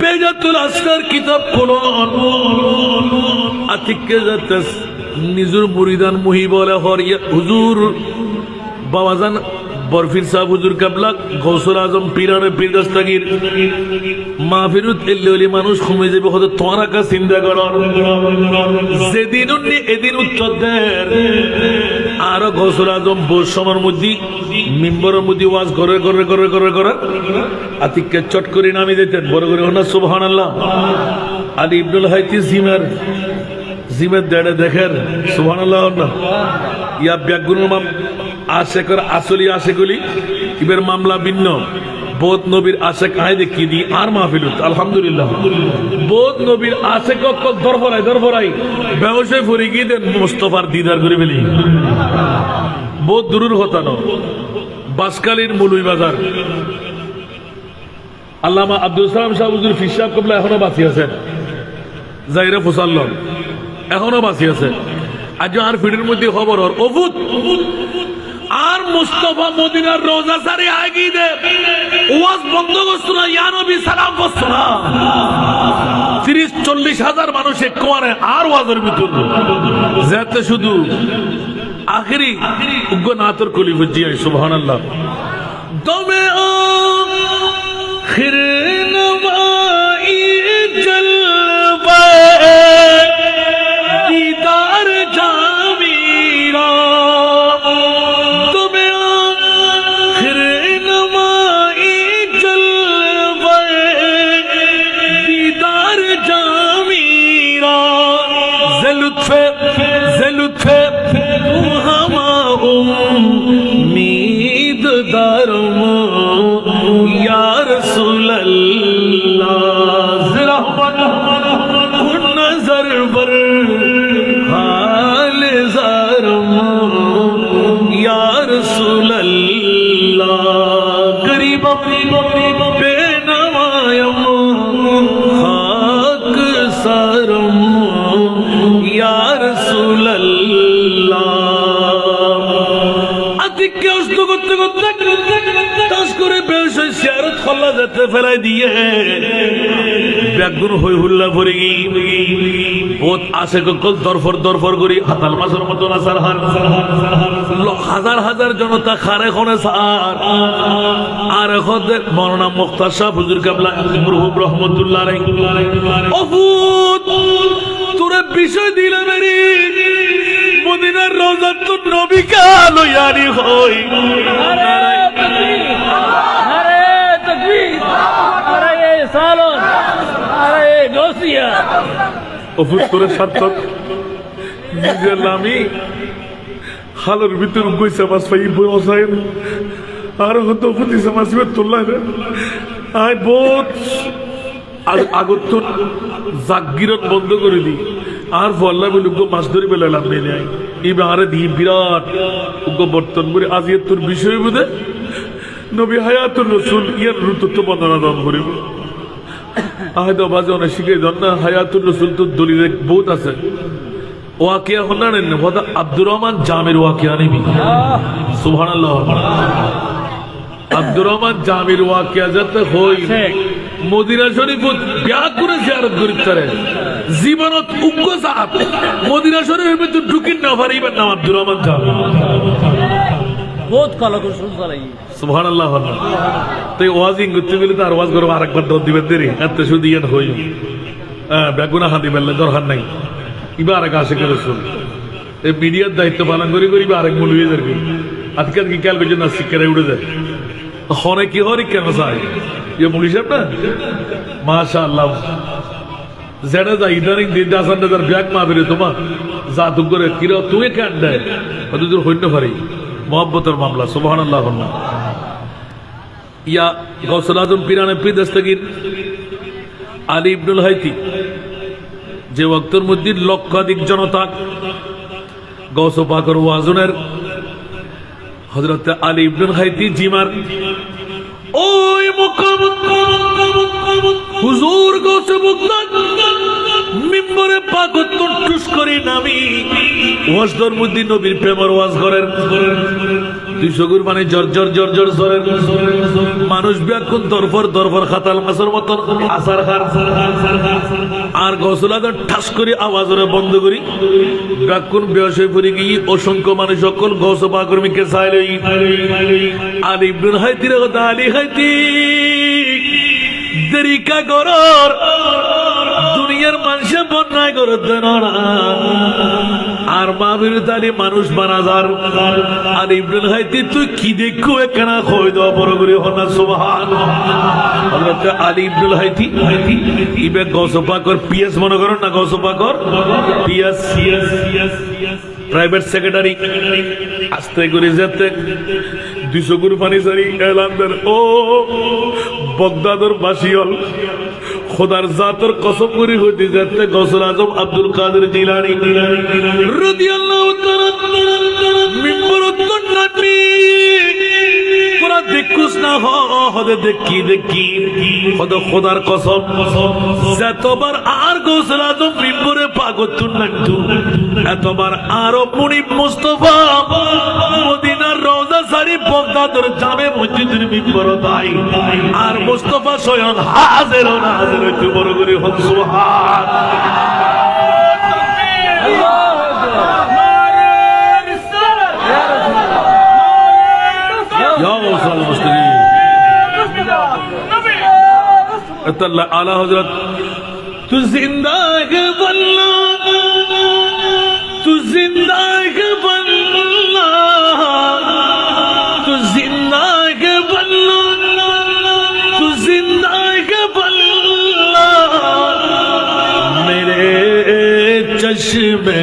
S1: বেজাতুল আসকার কিতাব কোরআন আতিকে যাতে নিজুর মুরিদান মুহি বলে হরিয়া হুজুর বাবাজান বরফির সাহেব হুজুর কাবলা গৌসুল আজম পীরানে পীর দস্তগীর মাহফিরুত এল্লি মানুষ ঘুমে যাবে হয়তো তোমার কাছে চিন্তা করো যেদিন এদিন উত্তর দেন আর গৌসুল আজম বোর সময়ের মধ্যে মিম্বরের মধ্যে ওয়াজ করে করে করে করে করে আতিককে চট করে নামিয়ে দিতেন বড় করে হনা সুবহানাল্লাহ। আলী ইবনুল হাইতি জিমের দেড়ে দেখেন সুবহানাল্লাহ না ইয়া ব্যাগুনের মাম আশেকর আসলি আশেকলি ইবের মামলা ভিন্ন বোধ নবীর আশেক আয় দেখি দি আর মাহফিলত আলহামদুলিল্লাহ বোধ নবীর আশেক দরফরাই ব্যবসায় ফুরি গিয়ে দেন মুস্তফার দিদার করে ফেলি বোধ দূরের হতানো বাসকালীর মুলুই বাজার আল্লামা আব্দুল সালাম শাহ হুজুর ফির সাহেব কবলা এখনো বাঁচি আছেন জাইরে ফুসাল্লন এখনো বাঁচি আছে আজ আর ফিডের মধ্যে খবর ওর অভূত আর মুস্তাফা মদিনার রোজা সারি আগি দে ওয়াজ বন্ধ করছ না ইয়া নবী সালাম করছ না 30-40 হাজার মানুষ এক কোয়ারে আর ওয়াজের ভিতর যেতে শুধু আখেরি উগ্র নাতর কলি বুঝি সুবহানাল্লাহ দমে আখির নমাই জলবা दीदार जामीरा तुम्हें आखिर नमाई जलवे दीदार जामीरा ज़लुत्फ़े हमा उम्मीद दारम या रसूल अल्लाह गरीब बेनवायम खाक सरम या रसूल अल्लाह अधिक्य उसको करते ताश करे बेशे सियारत खल्ला जाते फैलाई दिए ব্যাগুন হই হুল্লা ভরে বহুত আসে কল দরফর করি হাতাল মাছের মতো আসার হাজার হাজার জনতা খারে খনে সার আর এখন মৌলানা মুখতার শাহ হুজুর কাবলা মরহুম রহমতুল্লাহ আলাইহি অফুত তোরে বিষয় দিলে মেরি মদিনার রওজাতুন নবী কালো ইয়ারি হই
S2: আরে তাকবীর আরে সালাম আরে গসিয়া
S1: অফুত করে সার্থক নিজের নামি হালের ভিতর গইছে মাছ পাই বসায় আর হতো ফুটিছে মাছ তোলা আই বহুত আগত জাগিরত বন্ধ করে দি আর ফল্লা বলি মাছ ধরে বেলালাম মেনে আই এবারে দি বিরাট বর্তন করে আজ তোর বিষয় বোধে নবী হায়াতুর রসুল ইয়ার ঋতুত্ব বন্দনা দান করিব আহদ বাজে অনেক শিখে দেন না হায়াতুর রসুল তো দলিল বহুত আছে ওয়াকিয়া হন না কথা আব্দুর রহমান জামের ওয়াকিয়া নিবি সুবহানাল্লাহ আব্দুর রহমান জামের ওয়াকিয়া যাতে হই মদিনা শরীফ বিয়া করে জিয়ারত করিতে জীবনত উগ্র সাহাব মদিনা শরীফের ভিতর ঢুকিন না পারিবেন না আব্দুর রহমান জামি
S2: বহুত কলা কুশল চালাই
S1: সুবহানাল্লাহ তাই ওয়াজিং করতে গেলে তার ওয়াজ করবো আরেকবার দর দিবেন দেরি এত শুধু ইয়ান হই বেগুনা হাতি বেললে দরকার নাই ইবা আরেক আসে করে শুন এই মিডিয়ার দায়িত্ব পালন করি করি আরেক মূল হয়ে যাবে আজকাল কি কাল বেজে না শিক্ষারে উঠে যায় হনে কি হরি কেন চাই ইয়ে মুলি সাহেব না মাশাআল্লাহ জেনে যা ইদানিং দিন আসান তার ব্যাগ মা বেরে তোমা যা তুক করে কিরা তুই কেন দেয় অতদূর হইতে পারি মোহাব্বতের মামলা সুবহানাল্লাহ ইয়া গৌসুল আজম পীরানে পীর দস্তগীর আলী ইবনুল হাইতি যে ওয়াক্তের মধ্যে লক্ষাধিক জনতা গৌস পাকর ওয়াজনের হযরত আলী ইবনুল হাইতি জিমার ওই মুকাম হুজুর গৌস মুকতাদ মিম্বরে পাকত টুস করে নামি ওয়াজদর মধ্যে নবীর প্রেমের ওয়াজ করেন 200 গুর মানে জর জরের মানুষ ব্যাকুন দরফর খাতাল মাছের মত আসার খার আর গৌসুল আজম ঠাস করে আওয়াজ বন্ধ করি ব্যাকুন বেহশ হয়ে পড়ে গিয়ে অসংখ্য মানুষ সকল গৌস পাকর্মীকে চাইল আলী ইবনুল হাইতির কথা আলী হাইতি দেরিকা গরর দুনিয়ার মানুষে বন্যায় করে দেন আর মা বিরুদ্ধে মানুষ মারা যার আর ইবনুল হাইতি তুই কি দেখো একখানা খই দেওয়া বড় করে হনা সুবহানাল্লাহ হযরত আলী ইবনুল হাইতি ইবে গৌস পাকর পিএস মনে করেন না গৌস পাকর পিএস প্রাইভেট সেক্রেটারি আস্তে করে যেতে 200 গুর পানি সারি এলান দেন ও বগদাদর বাসিয়ল খোদার জাতের কসম করে হইতে যাতে গৌসুল আজম আব্দুল কাদের জিলানী রাদিয়াল্লাহু তাআলা মিম্বরত নাবি পুরা দেখুস না হদে দেখি খোদার কসম যতবার আর গৌসুল আজম মিম্বরে পাগত নাকতু এতবার আরো মুনিব মুস্তাফা মদিনার রওজা শরীফ বগদাদের জামে মসজিদের মিম্বরে তাই আর মুস্তাফা স্বয়ং হাজির হইতে বড় করে হন सुबहान आला हजरत तू जिंदा है बल्ला तू जिंदा है बल्ला तू जिंदा है बल्ला तू जिंदा है बल्ला मेरे चश्मे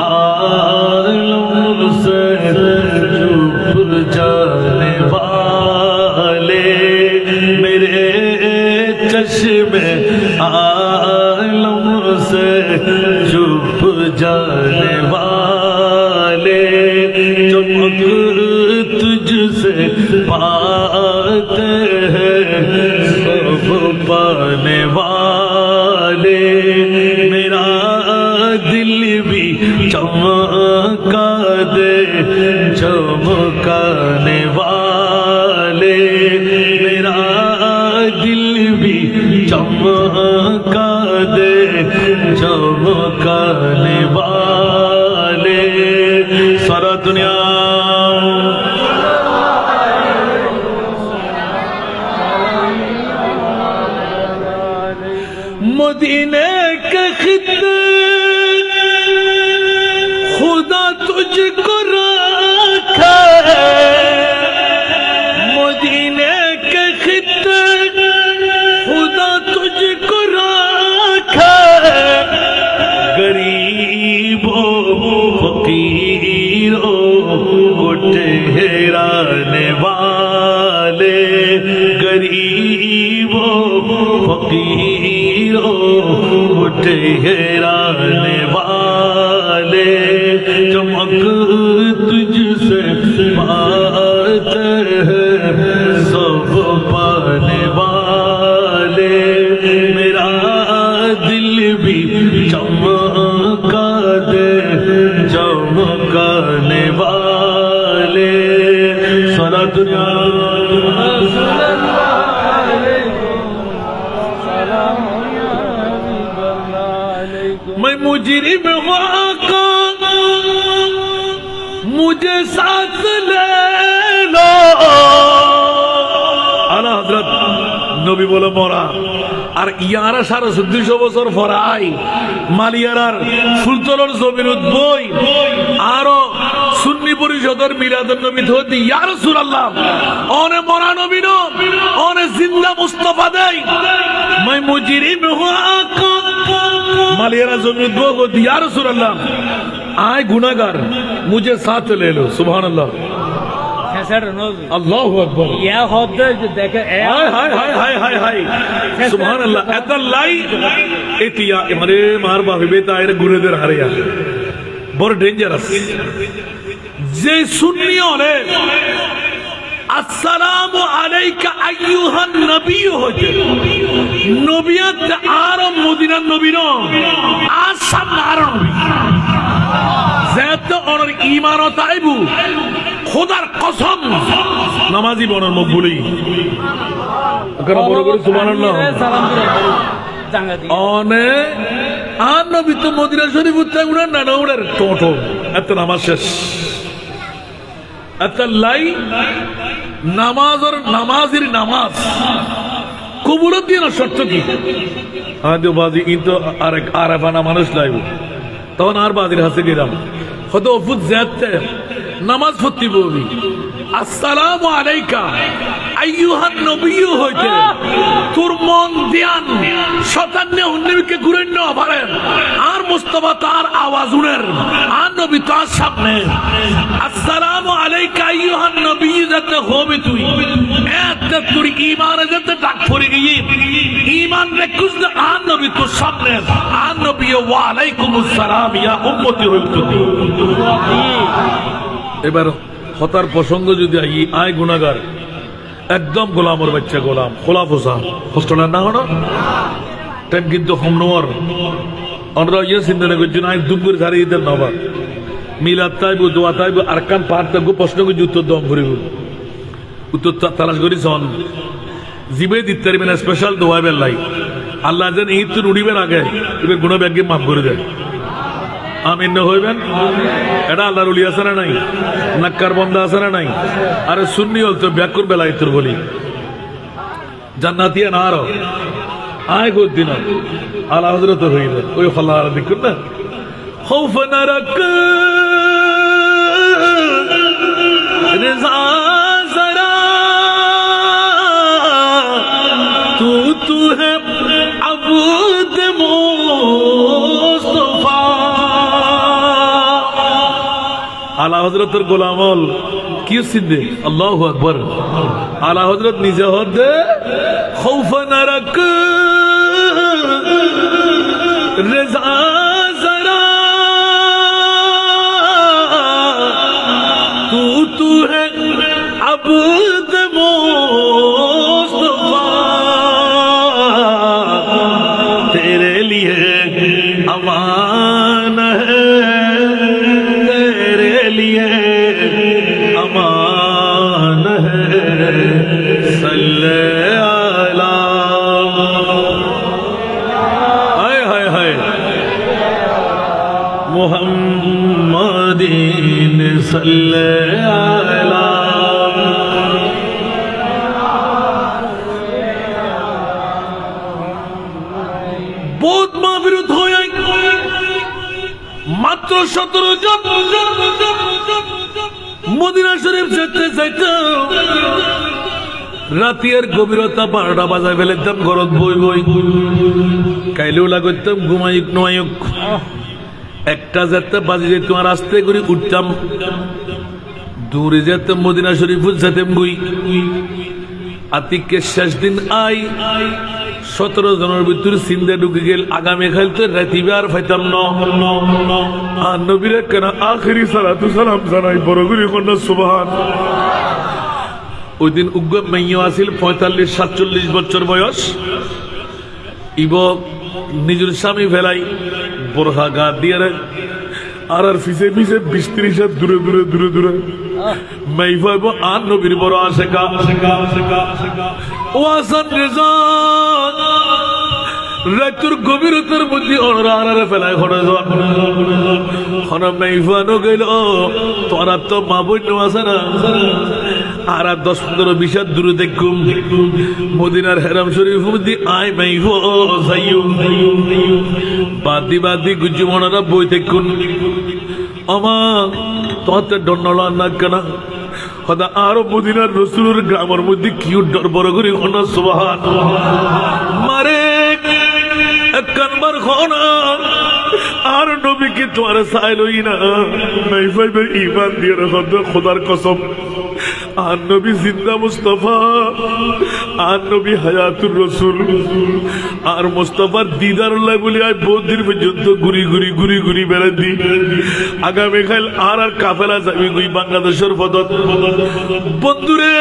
S1: आलम से चुप जाने वाले मेरे चश्मे आलम से चुप जाने वाले चमक तुझसे पाते हैं सब पाने वाले, मेरा दिल भी चमका दे चमकाने वाले, मेरा दिल भी चमका दे चमकाने वाले। सारा दुनिया मदीने के खित्ते खुदा तुझको रखा, मदीने के खित्ते खुदा तुझको रखा, गरीबों फकीरों को ठहराने वाले, गरीबों फकीरों को ठहराने वाले, चमक तुझसे पाते हैं सब पाने वाले, मेरा दिल भी चमका दे चमकाने वाले। सारा दुनिया मैं मुजरिम हूँ आका मुझे साथ ले लो। आला हजरत नबी बोले मोरा আর ইয়ারা 250 বছর পরাই মালিয়ারার ফুলতলার জমিনত বই আরো সুন্নি পরিষদের মিলাদুন নবী ধতি ইয়া রাসূলুল্লাহ ওনে মরা নবী নো ওনে জিন্দা মুস্তাফা দেই मैं मुजरिम हूं आका मालियारा जमीन दो को इया रासूलुल्लाह आए गुनाहगार मुझे साथ ले लो। सुभान अल्लाह अल्लाह अकबर या होते देखे हाय हाय हाय हाय हाय हाय सुभान अल्लाह एता लाई एतिया मारे मार भाबे तायर गुनेদের হারে আছে বড় ডেঞ্জারাস যে সুন্নি হলে আসসালামু আলাইকা আইয়ুহান নবী হতে নবিয়ত আর মদিনার নবী ন আসাম আর নবী জাত ওর ঈমান ও তাইবু খোদার কসম নামাজি বনার মুখ বলি কারণ বড় বড় সুবহানাল্লাহ সালাম দিলে জাঙ্গা দি অনে আর নবী তো মদিনা শরীফ উঠতে উড়ার না না উড়ার টোটো এত নামাজ শেষ এত লাই নামাজ আর নামাজের নামাজ কবুলত দিয়ে না শর্ত কি আদে বাজি কিন্তু আরেক আরাফানা মানুষ লাইব তখন আর বাজির হাসে গেলাম হয়তো অফুত জাতে নামাজ পড়তে বলি আসসালামু আলাইকা আইয়ুহান নবী হইতে তোর মন ধ্যান শতান্নে উন্নবিকে ঘুরেন না পারেন আর মুস্তাফা তার আওয়াজ উনের আর নবী তার সামনে আসসালামু আলাইকা আইয়ুহান নবী যাতে হবে তুই এত তোর ঈমান যাতে ডাক পড়ে গিয়ে ঈমান রেখুস না আর নবী তোর সামনে আর নবী ওয়া আলাইকুমুস সালাম ইয়া উম্মতি হইতো এবার হতার প্রসঙ্গ যদি আয় গুনাহগার একদম গোলামর বাচ্চা গোলাম খোলাফ হোসা হোস্টেলের না হলো টাইম কিন্তু হোমনোয়ার আমরা ইয়ে চিন্তা করছেন আয় দুম করে সারি ঈদের নবা মিলাদ তাইব দোয়া তাইব আর কান পার তাইব প্রশ্ন করে উত্তর দম করিব উত্তর তালাশ করি সন জিবে দিতে পারবেন স্পেশাল দোয়া বেলাই আল্লাহ যেন ঈদ তো উড়িবেন আগে এবার গুনাহ ব্যাগে মাফ করে দেয় আমিন না হইবেন এটা আল্লাহর ওলি আছে না নাই নাক্কার বান্দা আছে না নাই আরে সুন্নি হল তো ব্যাকুর বেলায় তোর বলি জান্নাতিয়া না আরো আয় গো দিন আলা হযরত হইবে ওই আল্লাহ আর দেখুন না খৌফ নারক রিজা জরা তু হে আবুদ মুস্তাফা আলা হযরতের গোলামল কি সিদ্ধে আল্লাহু আকবার আলা হযরত নিজে হদে খৌফ নারক রিজা জরা তু হে আবুদ सल्ले अला हाय हाय हाय मुहम्मदीन सल्ले अला बहुत महाविरोध हो মাত্র 17 জন মদিনা শরীফ যেতে চাইতো রাতের গভীরতা 12টা বাজায় ফেলেতাম ঘরত বই বই কাইলেও লাগতাম ঘুমাইক নয়ক একটা যেতে বাজে যেত আর আস্তে করে উঠতাম দূরে যেতাম মদিনা শরীফ যেতাম গুই আতিকের শেষ দিন আই 17 জনের ভিতরে সিন্ধে ঢুকে গেল আগামী খাইতে রাতিবে আর পাইতাম আর নবীরে কেন আখেরি সালাতু সালাম জানাই বড় করে কন্যা সুবহান ওই দিন উগ্র মাইয়া আছিল 45-47 বছর বয়স ইব নিজের স্বামী ফেলাই বোরহা গা দিয়ে আর পিছে পিছে 20-30 হাত দূরে দূরে দূরে দূরে মাই ভাইব আর নবীর বড় আশেকা ও আসান রেজা রাতুর গভীরতার মধ্যে অনারে ফেলায় ঘরে যাওয়া হনা মাইফানো গেল তোরা তো মা বন্য আছে না আর 10-15-20 হাত দূরে দেখুম মদিনার হেরাম শরীফ মধ্যে আয় মাইফ যাইও বাদি বাদি গুজু মনারা বই দেখুন আমা তোমার ডন্নলা না কেনা হদা আরো মদিনার রসুলের গ্রামের মধ্যে কিউ ডর বড় করে হনা সুবহান মারে একবার খনা আর নবীকে তোমার চাইলই না নাই পাইবে ইমান দিয়ে রাখত খোদার কসম আর নবী জিন্দা মুস্তাফা আর নবী হায়াতুর রসুল আর মুস্তাফার দিদার লাই বলি আজ বহুত দিন পর্যন্ত ঘুরি ঘুরি ঘুরি ঘুরি বেড়াতি আগামী খাইল আর কাফেলা যাবি গুই বাংলাদেশের পদত বন্ধুরে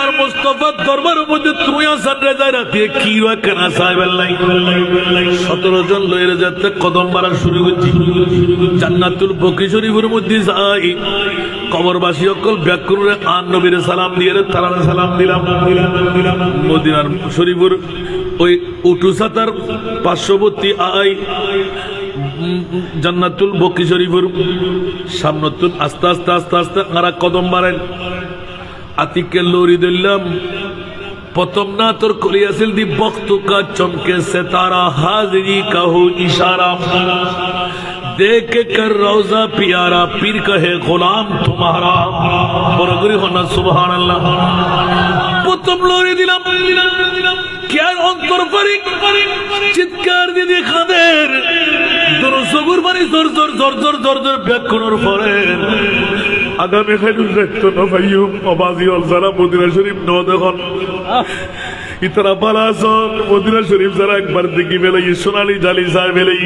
S1: আর মুস্তাফার দরবারের মধ্যে তুমি আসান রেজায় রাতে কি রয় কেনা সাহেবের লাই 17 জন লয়ের যাতে কদম বাড়া শুরু করছি জান্নাতুল বকরি শরীফের মধ্যে যাই কবরবাসী অকল ব্যাকুরে আন নবীর সালাম দিয়ে তারা সালাম দিলাম মদিনার শরীফের ওই উটুসাতার পার্শ্ববর্তী আই জান্নাতুল বকরি শরীফের সামনে আস্তে আস্তে আস্তে আস্তে আমরা কদম বাড়েন আতিকে লড়ি দিলাম প্রথম না তোর কলি আসিল দি বক্ত কা চমকে সিতারা হাজিরি কাহু ইশারা देख कर रोजा प्यारा पीर कहे गुलाम तुम्हारा बरगरी होना सुबहान अल्लाह প্রথম লড়ি দিলাম কে অন্তর ফারিক চিৎকার দিয়ে খাদের দরসগুর বাড়ি জোর জোর জোর জোর জোর জোর ব্যাকুনোর পরে আগামী খাইলুল দেখতো না ভাইও আবাজি অল যারা মদিনা শরীফ ন দেখুন ইতরা বালাসন মদিনা শরীফ যারা একবার দেখি বেলাই সোনালি জালি সাহেব বেলাই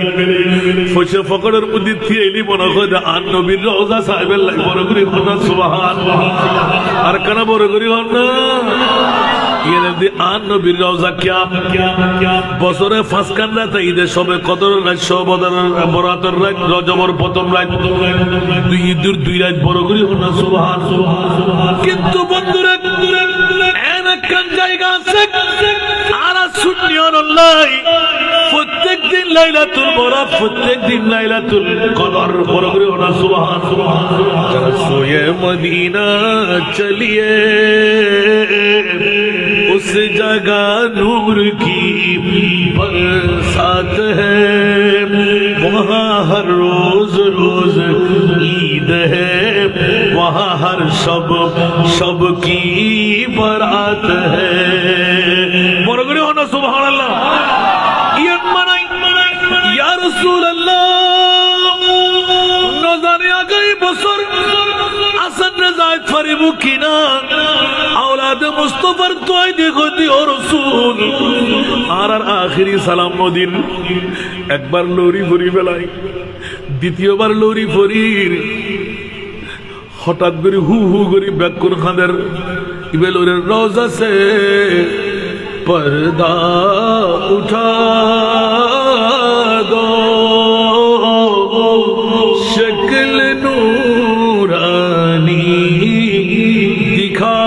S1: ফসে ফকরের মধ্যে থিয়েলি মনে হয় আর নবীর রওজা সাহেবের লাই বড় করে কথা সুবহান আর কেন বড় করে হন না আর নবীর রওজা কিয়া বছরে 5 কান্না তাই ঈদের সবে কদর রাত বরাতের রাত রজবর প্রথম রাত দুই ঈদের 2 রাত বড় করে হন না সুবহান কিন্তু বন্ধুরা এনকান জায়গা আছে আর সুন্নিয়ুল্লাহ প্রত্যেক দিন লাইলাতুল বরাত প্রত্যেক দিন লাইলাতুল কদর বড় করে হন না সুবহান যারা সোয়ে মদিনা চলিয়ে उस जगह नूर की बरसात है वहाँ हर रोज रोज ईद है वहाँ हर शब की बरात है बरगरी होना सुभान अल्लाह ईद मनाई या रसूल अल्लाह नजारे आ गई बसर আসান রেজায় ফারিবু কিনা আওলাদ মুস্তাফার তোয় দেখো দিও রাসূল আর আখেরি সালাম মদিন একবার লরি ভরি ফেলাই দ্বিতীয়বার লরি ভরির হঠাৎ করে হু হু করে ব্যাকুর খাদের ইবেলরের রওজা সে পর্দা উঠা দো শক্ল নূরানী दिखा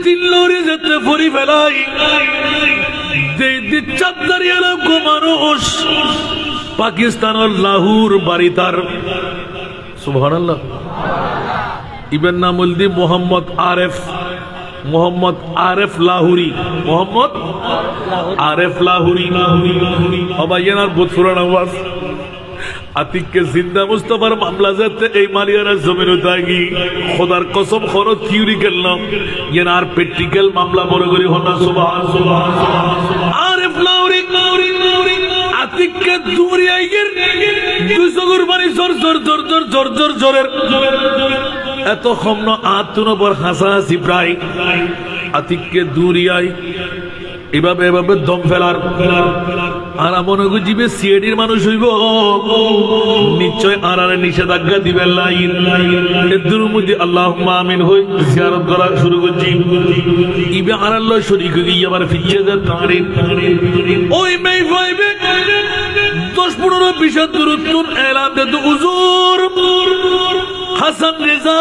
S1: তিন লরি যেতে পরি ফেলাই চাঁদারিয়া লোক মানুষ পাকিস্তানের লাহোর বাড়ি তার সুবহানাল্লাহ ইবেন নাম হলদি মোহাম্মদ আরেফ লাহুরি মোহাম্মদ আরেফ লাহুরি অবাইয়ানার বুতফুরান আওয়াজ আতিককে জিন্দা মুস্তাফার মামলা যাতে এই মালিয়ারা জমিন উঠাগি খোদার কসম খর থিওরি করলাম ইয়ার প্র্যাকটিক্যাল মামলা বড় করে হনা সুবহান আরেফ লাহুরি আতিককে দূরে আইগের দুই চকুর পানি জোর জোর জোর জোর জোর জোর জোরের এত খম্ন আত্মনবর হাসাহাসি প্রায় আতিককে দূরিয়াই এভাবে এভাবে দম ফেলার আর মনে করছিবে সিআইডির মানুষ হইব নিশ্চয় আর নিষেধাজ্ঞা দিবেন এর মধ্যে আল্লাহুম্মা আমিন হই জিয়ারত করা শুরু করছি ইবে আল্লাহ শরীক গিয়ে আবার ফিরে যায় তাঁরিন ওই মেই ভাইবে 10-15 দূরত্ব এলান দে তো হুজুর হাসান রেজা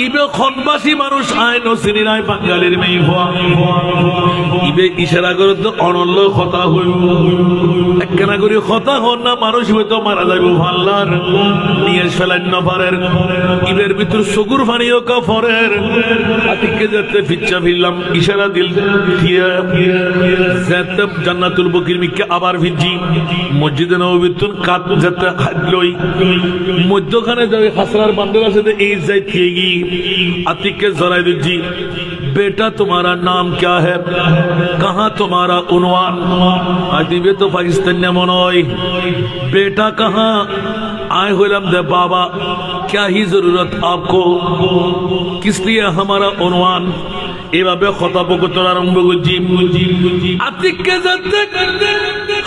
S1: ইবে খনবাসী মানুষ আয় নসিনী রায় বাঙালির মেয়ে হওয়া ইবে ইশারা করে তো অনল্য কথা হইব একখানা করে কথা হন না মানুষ হয়তো মারা যাইব ভাল্লার নিয়ে ফেলেন না পারের ইবের ভিতর চকুর ফানিও কাফরের আতিককে যেতে ফিচ্ছা ফিরলাম ইশারা দিল যেতে জান্নাতুল বকির মিকে আবার ভিজি মসজিদে নববীর কাত যেতে লই মধ্যখানে যাবে হাসরার বান্দর আছে এই যাই থেগি आतिक के जरा जी बेटा तुम्हारा नाम क्या है कहाँ तुम्हारा उन्वान आदिबे तो पाकिस्तान मनोई बेटा कहाँ आए हुलम दे बाबा क्या ही जरूरत आपको किस लिए हमारा उन्वान এভাবে কথা বকতর আরম্ভ করছি আতিককে যাতে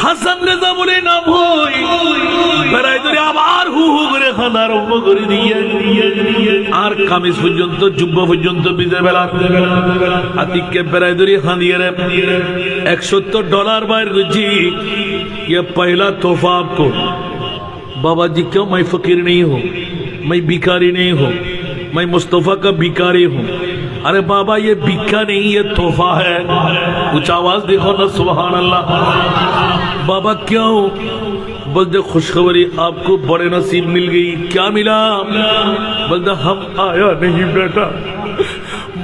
S1: হাসান রেজা বলে নাম হই বেড়াই ধরে আবার হু হু করে খানা আরম্ভ করে দিয়ে আর কামিজ পর্যন্ত জুব্বা পর্যন্ত ভিজে বেলা আতিককে বেড়াই ধরে খানিয়ে $170 বাইর করছি ये पहला तोहफा आपको बाबा जी क्यों मैं फकीर नहीं हूँ मैं भिखारी नहीं हूँ मैं मुस्तफा का भिखारी हूँ अरे बाबा ये भिक्खा नहीं ये तोहफा है कुछ आवाज देखो ना सुभान अल्लाह बाबा क्यों बल्दे खुशखबरी आपको बड़े नसीब मिल गई क्या मिला बल्दे हम आया नहीं बेटा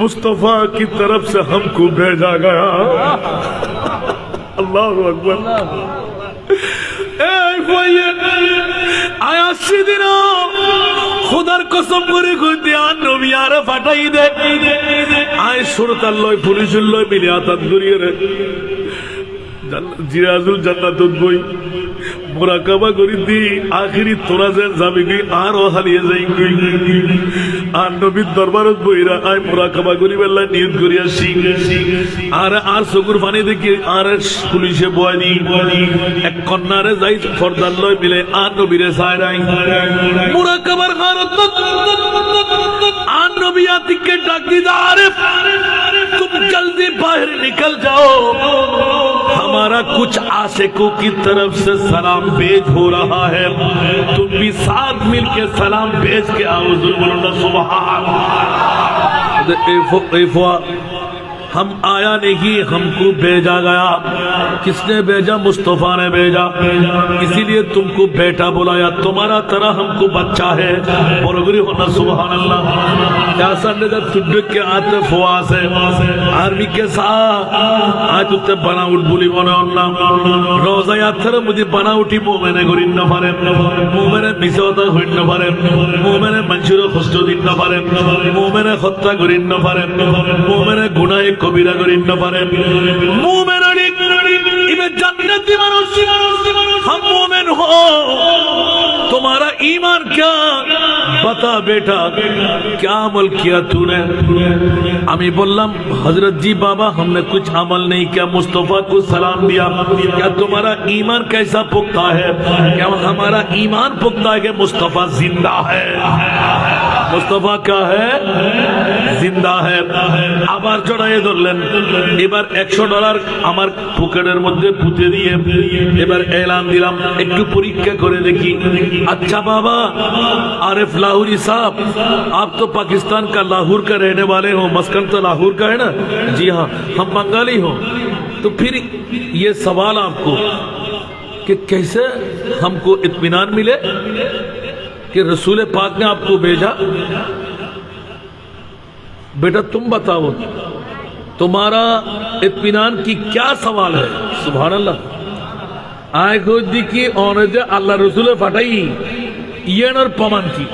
S1: मुस्तफा की तरफ से हमको भेजा गया अल्लाह अकबर आया सीदिना खुदार कसम करे कोई नबी आरे फाटाई दे आय सुरताल लय पुलिस लय मिले आतात दुरिये रे জিরাজুল জান্নাতুল বই মুরাকাবা করি দি আখিরি তোরা যে যাবি গই আর হারিয়ে যাই গই আর নবীর দরবারত বইরা আই মুরাকাবা করি বেলা নিয়ত করি আসি আর চকুর পানি দেখি আর পুলিশে বয়নি এক কন্যারে যাই ফরদার লয় মিলে আর নবীরে চায় নাই মুরাকাবার হারত আর নবী আতিককে ডাক দি আরে तुम जल्दी बाहर निकल जाओ हमारा कुछ आशिकों की तरफ से सलाम भेज हो रहा है तुम भी साथ मिलके सलाम भेज के आओ सुभान हम आया नहीं हमको भेजा गया किसने भेजा मुस्तफा ने भेजा इसीलिए तुमको बेटा बुलाया तुम्हारा तरह हमको बच्चा है बरगरी होना सुभान अल्लाह ऐसा नजर तुड्ड के आते फवास है आर्मी के साथ आज उत्ते बना उठ बोली बना रोजा यात्रा मुझे बना उठी मुंह मैंने गुरिन न पारे मुंह मैंने मिसोता हुई न पारे मुंह मैंने मंशूर खुशो दिन न पारे मुंह मैंने खत्ता गुरिन न पारे मुंह मैंने गुनाह कबीरा करें न पारे मोमेन इमे जन्नती मानुष हम मोमेन हो तुम्हारा ईमान क्या बता बेटा क्या अमल किया तूने अमी बोललाम हजरत जी बाबा हमने कुछ अमल नहीं किया मुस्तफा को सलाम दिया क्या तुम्हारा ईमान कैसा पुख्ता है क्या हमारा ईमान पुख्ता है कि मुस्तफा जिंदा है मुस्तफा क्या है জিন্দা है আবার জড়ায়ে ধরলেন এবার $100 আমার পকেটের মধ্যে পুঁতে দিয়ে এবার এলান দিলাম একটু পরীক্ষা করে দেখি अच्छा बाबा आरिफ लाहौरी साहब आप तो पाकिस्तान का लाहौर का रहने वाले हो मस्कन तो लाहौर का है ना जी हाँ हम बंगाली हो तो फिर ये सवाल आपको कि कैसे हमको इत्मीनान मिले कि रसूल पाक ने आपको भेजा बेटा तुम बताओ तुम्हारा इत्मीनान की क्या सवाल है सुभान अल्लाह आय खुदी की औरजे अल्लाह रसूल फटाई ये नर प्रमाण की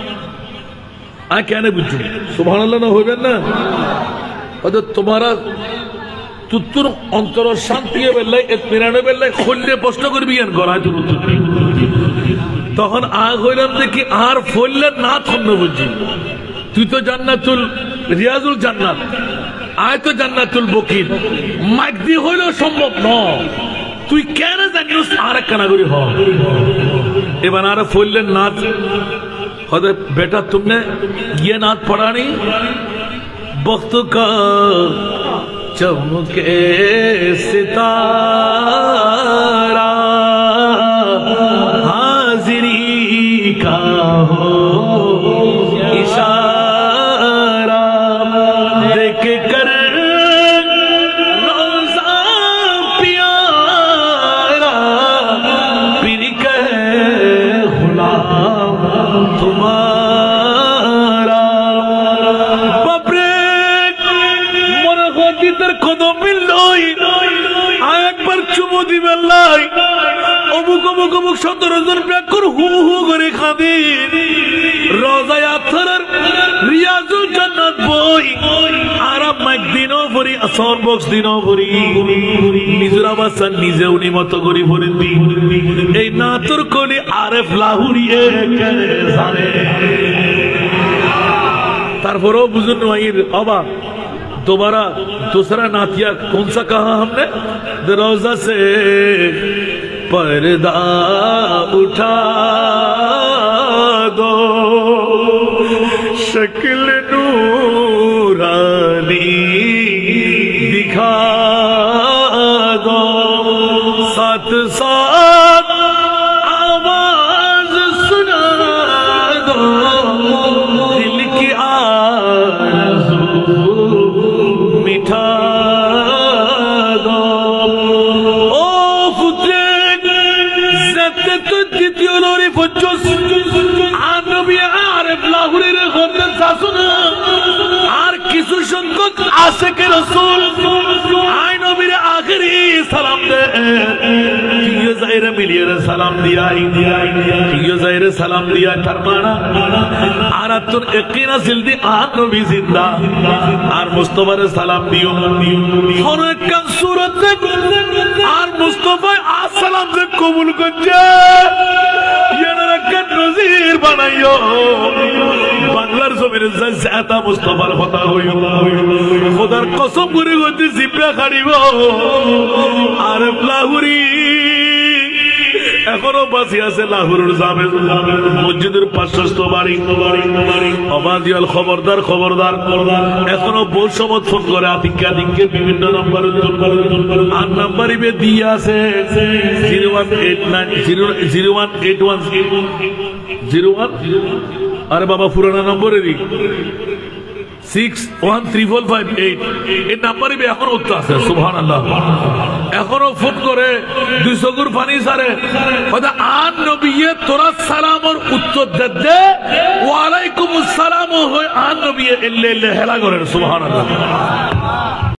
S1: आय कहने बुझू सुभान अल्लाह ना हो ना और तुम्हारा तुत्तुर अंतर शांति बेल्लाई इत्मीनान बेल्लाई खुल्ले प्रश्न करबी यान गराय तुर तখন আগ হইলাম দেখি আর ফললে না থন্ন বুঝি তুই তো জান্নাতুল রিয়াজুল জান্নাত আয় তো জান্নাতুল বকির মাগদি হইলেও সম্ভব নয় তুই কেন জানিস আর কানা করি হ এবার আর ফললে নাচ হদে বেটা तुमने ये नाच पढ़ा नहीं वक्त का चमके सितारा का हो इशारा देख कर रोज़ा प्यारा पीर के गुलाम तुम्हारा बापरे मोर होती तर कदम मिलोई एक बार चुमो दिबे लाई অমুক অমুক অমুক 17 জন ব্যাকুর হু হু করে খাবে রোজায় আথরার রিয়াজুল জান্নাত বই আরাম মাইক দিনও ভরি আসর বক্স দিনও ভরি নিজের আবাসা নিজে উনি মতো করি ভরি এই নাতর কোলে আরিফ লাহৌরি জানে তারপরেও বুঝুন ভাইয়ের অবাক दोबारा दूसरा नातिया कौन सा कहा हमने रोजा से पर्दा उठा दो शक्ल नूरानी दिखा दो साथ साथ आवाज सुना दो दिल की आरज़ू मिठा दो ओ पुत्रे ज़त्ते तो द्वितीय लोरी फुज्जुस आनबी आरिफ लाहौरी रे खंदन सासुना आर किसु संकट आसे के रसूल आय नबी रे आखिरी सलाम दे ये ज़ाहिर मिलिए रे सलाम दिया ये ज़ाहिर सलाम दिया फरमाना आरतुन यकीना जिल्दी आन नबी जिंदा आर मुस्तफा रे सलाम दियो हर एक सूरत आर मुस्तफा आ सलाम से कबूल करजे ये नरकत नज़ीर बनाइयो বাংলার জমিনে জাতা মুস্তাফার কথা হইল খোদার কসম করে গতি জিব্রা খাড়িব আরিফ লাহৌরি এখনো বাঁচি আছে লাহোরের জামে মসজিদের পার্শ্বস্থ বাড়ি অবাদিয়াল খবরদার এখনো বহু সময় ফোন করে আতিকা দিকে বিভিন্ন নম্বরে আর নাম্বারই বে দিয়ে আছে 0189018101 আরে বাবা পুরানা নম্বরেরই 613458 এই নাম্বারই বে এখনো উত্তর আছে সুবহানাল্লাহ এখনো ফোন করে 200 গুর পানি সারে খোদা আন নবীয়ে তোরা সালামর উত্তর দে ওয়া আলাইকুমুস সালাম হয় আন নবীয়ে এল্লে হেলা করেন সুবহানাল্লাহ